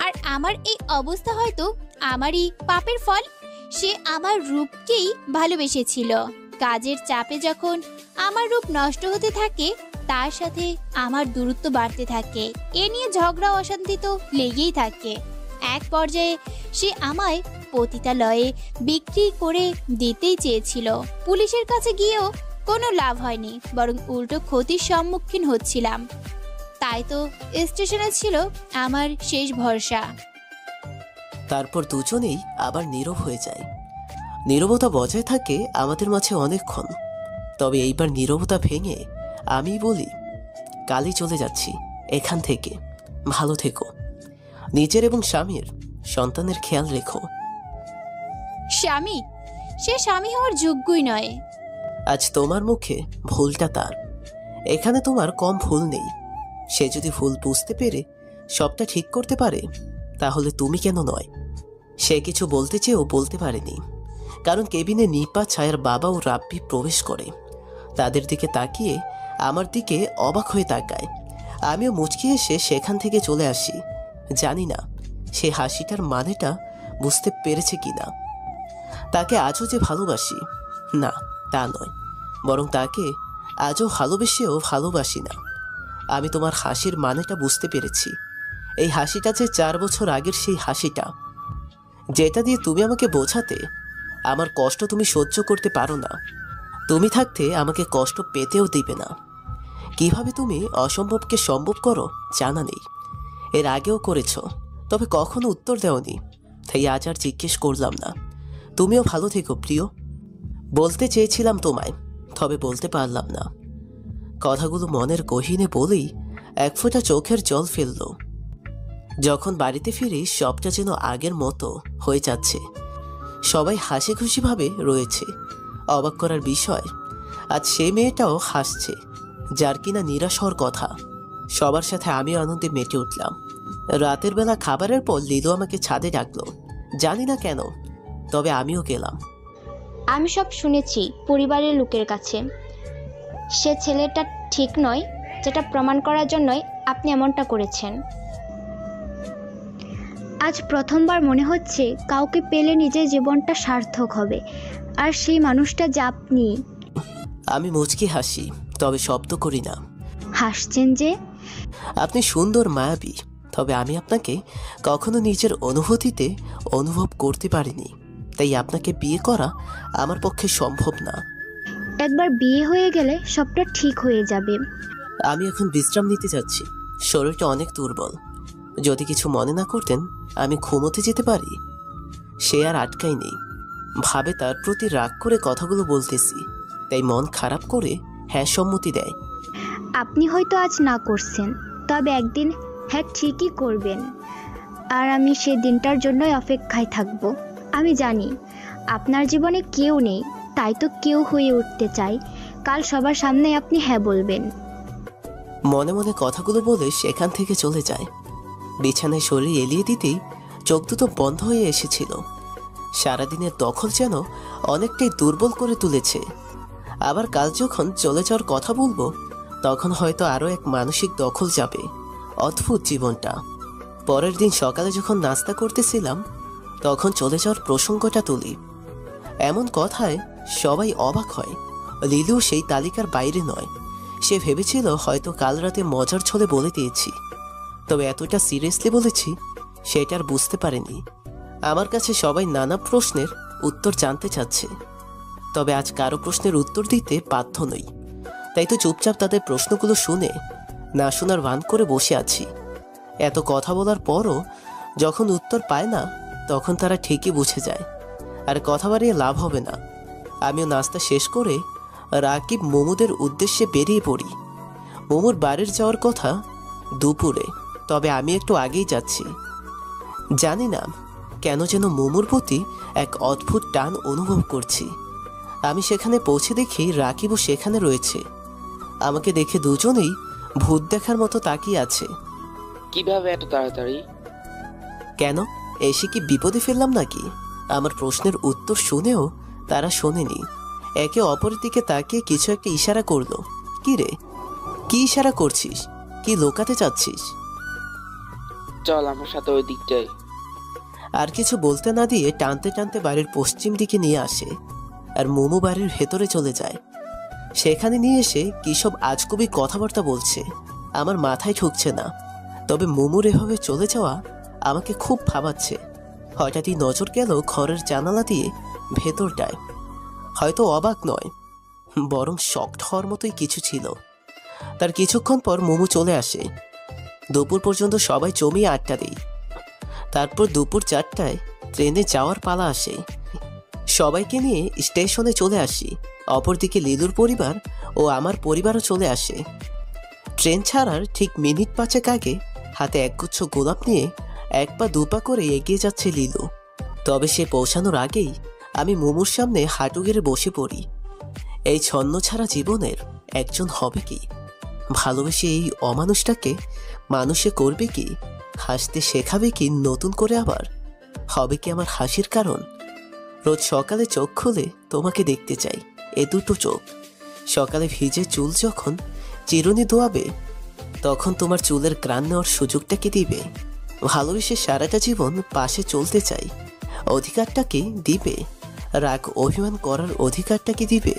আর আমার এই অবস্থা হয়তো আমারই পাপের ফল। সে আমার রূপকেই ভালোবেসেছিল। কাজের চাপে যখন আমার রূপ নষ্ট হতে থাকে, তার সাথে আমার দূরত্ব বাড়তে থাকে। এ নিয়ে ঝগড়া অশান্তি তো লেগেই থাকে। এক পর্যায়ে সে আমায় পতিতালয়ে বিক্রি করে দিতেই চেয়েছিল। পুলিশের কাছে গিয়েও কোনো লাভ হয়নি, বরং উল্টো ক্ষতির সম্মুখীন হচ্ছিলাম। তাই তো স্টেশনে ছিল আমার শেষ ভরসা। তারপর দুজনেই আবার নীরব হয়ে যায়। নীরবতা বজায় থাকে আমাদের মাঝে অনেকক্ষণ। তবে এইবার নীরবতা ভেঙে আমি বলি, কালই চলে যাচ্ছি এখান থেকে। ভালো থেকো, নিজের এবং স্বামীর সন্তানের খেয়াল রেখো। স্বামী? সে স্বামী হওয়ার যোগ্যই নয়। আজ তোমার মুখে ভুলটা তার, এখানে তোমার কম ভুল নেই। সে যদি ভুল বুঝতে পেরে সবটা ঠিক করতে পারে, তাহলে তুমি কেন নয়? সে কিছু বলতে চেয়েও বলতে পারেনি, কারণ কেবিনে নিপা, ছায়ার বাবা ও রাব্বি প্রবেশ করে। তাদের দিকে তাকিয়ে আমার দিকে অবাক হয়ে তাকায়। আমিও মুচকি এসে সেখান থেকে চলে আসি। জানি না সে হাসিটার মানেটা বুঝতে পেরেছে কিনা। তাকে আজও যে ভালোবাসি, না তা নয়, বরং তাকে আজও ভালোবেসেও ভালোবাসি না। আমি তোমার হাসির মানেটা বুঝতে পেরেছি। এই হাসিটা যে 4 বছর আগের সেই হাসিটা, যেটা দিয়ে তুমি আমাকে বোঝাতে আমার কষ্ট তুমি সহ্য করতে পারো না। তুমি থাকতে আমাকে কষ্ট পেতেও দিবে না। কিভাবে তুমি অসম্ভবকে সম্ভব করো জানা নেই। এর আগেও করেছ, তবে কখনো উত্তর দেওনি, তাই আজ আর জিজ্ঞেস করলাম না। তুমিও ভালো থেকো প্রিয়। বলতে চেয়েছিলাম তোমায়, তবে বলতে পারলাম না। কথাগুলো মনের গহীনে বলেই এক ফোঁটা চোখের জল ফেলল। যখন বাড়িতে ফিরি সবটা যেন আগের মতো হয়ে যাচ্ছে। সবাই হাসি খুশিভাবে রয়েছে। অবাক করার বিষয়, আজ সেই মেয়েটাও হাসছে যার কিনা নিরাশ হওয়ার কথা। সবার সাথে আমিও আনন্দে মেতে উঠলাম। রাতের বেলা খাবারের পর লিলু আমাকে ছাদে ডাকলো, জানি না কেন, তবে আমিও গেলাম। আমি সব শুনেছি পরিবারের লোকের কাছে। সে ছেলেটা ঠিক নয়, যেটা প্রমাণ করার জন্যই আপনি এমনটা করেছেন। আজ প্রথমবার মনে হচ্ছে কাউকে পেলে নিজের জীবনটা সার্থক হবে, আর সেই মানুষটা যে আপনি। আমি মুচকি হাসি, তবে শব্দ করি না। হাসছেন যে? আপনি সুন্দর, মায়াবী, তবে আমি আপনাকে কখনো নিজের অনুভূতিতে অনুভব করতে পারিনি। তাই আপনাকে বিয়ে করা আমার পক্ষে সম্ভব না। একবার বিয়ে হয়ে গেলে সবটা ঠিক হয়ে যাবে। আমি এখন বিশ্রাম নিতে যাচ্ছি, শরীরটা অনেক দুর্বল। যদি কিছু মনে না করতেন আমি ঘুমোতে যেতে পারি। সে আর আটকাই নেই, ভাবে তার প্রতি রাগ করে কথাগুলো বলতেছি, তাই মন খারাপ করে হ্যাঁ সম্মতি দেয়। আপনি হয়তো আজ না করছেন, তবে একদিন হ্যাঁ ঠিকই করবেন, আর আমি সেই দিনটার জন্যই অপেক্ষায় থাকব। আমি জানি আপনার জীবনে কেউ নেই, তাই তো কেউ হয়ে উঠতে চাই। কাল সবার সামনে আপনি হ্যাঁ বলবেন। মনে মনে কথাগুলো বলে সেখান থেকে চলে যায়। বিছানায় শরীর এলিয়ে দিতেই চোখ দুটো বন্ধ হয়ে এসেছিল। সারাদিনের দখল যেন অনেকটাই দুর্বল করে তুলেছে। আবার কাল যখন চলে যাওয়ার কথা বলবো, তখন হয়তো আরও এক মানসিক দখল যাবে। অদ্ভুত জীবনটা। পরের দিন সকালে যখন নাস্তা করতেছিলাম, তখন চলে যাওয়ার প্রসঙ্গটা তুলি। এমন কথায় সবাই অবাক হয়। লিলু সেই তালিকার বাইরে নয়। সে ভেবেছিল হয়তো কাল রাতে মজার ছলে বলে দিয়েছি, তবে এতটা সিরিয়াসলি বলেছি সেটা আর বুঝতে পারেনি। আমার কাছে সবাই নানা প্রশ্নের উত্তর জানতে চাচ্ছে, তবে আজ কারো প্রশ্নের উত্তর দিতে বাধ্য নই। তাই তো চুপচাপ তাদের প্রশ্নগুলো শুনে না শোনার ভান করে বসে আছি। এত কথা বলার পরও যখন উত্তর পায় না, তখন তারা ঠিকই বুঝে যায় আর কথা বাড়িয়ে লাভ হবে না। আমিও নাস্তা শেষ করে রাকিব মোমুদের উদ্দেশ্যে বেরিয়ে পড়ি। মোমুর বাড়ির যাওয়ার কথা দুপুরে, তবে আমি একটু আগেই যাচ্ছি। জানি না কেন যেন মোমুর প্রতি এক অদ্ভুত টান অনুভব করছি। আমি সেখানে পৌঁছে দেখি রাকিবও সেখানে রয়েছে। আমাকে দেখে দুজনেই ভূত দেখার মতো তাকিয়ে আছে। কিভাবে এত তাড়াতাড়ি? কেন, এসে কি বিপদে ফেললাম নাকি? আমার প্রশ্নের উত্তর শুনেও তারা শোনেনি। একে অপরের দিকে তাকিয়ে কিছু একটা ইশারা করলো। কি রে, কি ইশারা করছিস? কি লোকাতে চাচ্ছিস? চল আমার সাথে ওই দিকটায়। আর কিছু বলতে না দিয়ে টানতে টানতে বাড়ির পশ্চিম দিকে নিয়ে আসে, আর মোমো বাড়ির ভেতরে চলে যায়। সেখানে নিয়ে এসে কি সব আজগুবি কথাবার্তা বলছে, আমার মাথায় ঢুকছে না। তবে মোমোর এভাবে চলে যাওয়া আমাকে খুব ভাবাচ্ছে। হঠাৎই নজর গেল ঘরের জানালা দিয়ে ভেতরটায়। হয়তো অবাক নয়, বরং শকড হওয়ার মতোই কিছু ছিল। তার কিছুক্ষণ পর মোমো চলে আসে। দুপুর পর্যন্ত সবাই জমিয়ে আড্ডা দেই। তারপর দুপুর 4টায় ট্রেনে যাওয়ার পালা আসে। সবাইকে নিয়ে স্টেশনে চলে আসি। অপরদিকে লিলুর পরিবার ও আমার পরিবারও চলে আসে। ট্রেন ছাড়ার ঠিক মিনিট 5 আগে হাতে একগুচ্ছ গোলাপ নিয়ে 1 পা 2 পা করে এগিয়ে যাচ্ছে লিলু। তবে সে পৌঁছানোর আগেই আমি মোমোর সামনে হাঁটু গেড়ে বসে পড়ি। এই ছন্ন ছাড়া জীবনের একজন হবে কি? ভালোবেসে এই অমানুষটাকে মানুষে করবে কি? হাসতে শেখাবে কি নতুন করে? আবার হবে কি আমার হাসির কারণ? রোজ সকালে চোখ খুলে তোমাকে দেখতে চাই, এ দুটো চোখ। সকালে ভিজে চুল যখন চিরুনি ধোয়াবে, তখন তোমার চুলের ঘ্রাণ নেওয়ার সুযোগটা কি দিবে? ভালোবেসে সারাটা জীবন পাশে চলতে চাই, অধিকারটা কি দিবে? রাগ অভিমান করার অধিকারটা কি দিবে?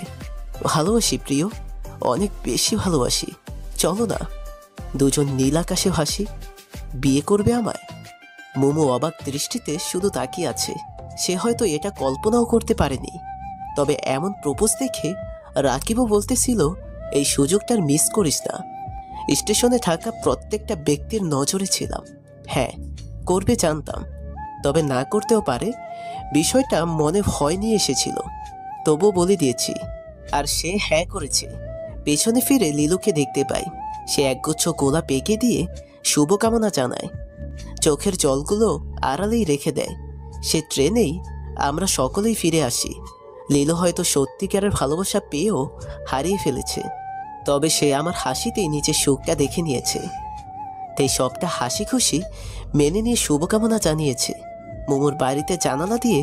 ভালোবাসি প্রিয়, অনেক বেশি ভালোবাসি। চলো না দুজন নীল আকাশে ভাসি। বিয়ে করবে আমায়? মোমো অবাক দৃষ্টিতে শুধু তাকিয়ে আছে। সে হয়তো এটা কল্পনাও করতে পারেনি। তবে এমন প্রপোজ দেখে রাকিবও বলতেছিল, এই সুযোগটার মিস করিস না। স্টেশনে থাকা প্রত্যেকটা ব্যক্তির নজরে ছিলাম। হ্যাঁ, করবে জানতাম, তবে না করতেও পারে। বিষয়টা মনে ভয় নিয়ে এসেছিল, তবুও বলে দিয়েছি। আর সে হ্যাঁ করেছে। পেছনে ফিরে লিলুকে দেখতে পাই। সে একগুচ্ছ গোলাপ এঁকে দিয়ে শুভকামনা জানায়। চোখের জলগুলো আড়ালেই রেখে দেয়। সে ট্রেনেই আমরা সকলেই ফিরে আসি। লীলো হয়তো সত্যিকারের ভালোবাসা পেয়েও হারিয়ে ফেলেছে, তবে সে আমার হাসিতেই নিজের সুখটা দেখে নিয়েছে। তাই সবটা হাসি খুশি মেনে নিয়ে শুভকামনা জানিয়েছে। মোমোর বাড়িতে জানালা দিয়ে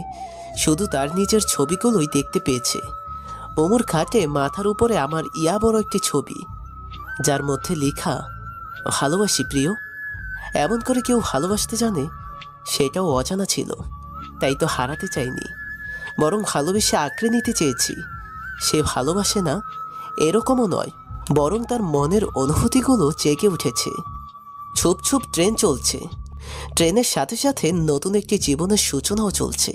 শুধু তার নিজের ছবিগুলোই দেখতে পেয়েছে। মোমোর খাটে মাথার উপরে আমার ইয়া বড় একটি ছবি, যার মধ্যে লেখা ভালোবাসি প্রিয়। এমন করে কেউ ভালোবাসতে জানে সেটাও অজানা ছিল। তাই তো হারাতে চাইনি, বরং ভালোবেসে আঁকড়ে নিতে চেয়েছি। সে ভালোবাসে না এরকমও নয়, বরং তার মনের অনুভূতিগুলো জেগে উঠেছে। ছুপ ছুপ ট্রেন চলছে। ট্রেনের সাথে সাথে নতুন একটি জীবনের সূচনাও চলছে।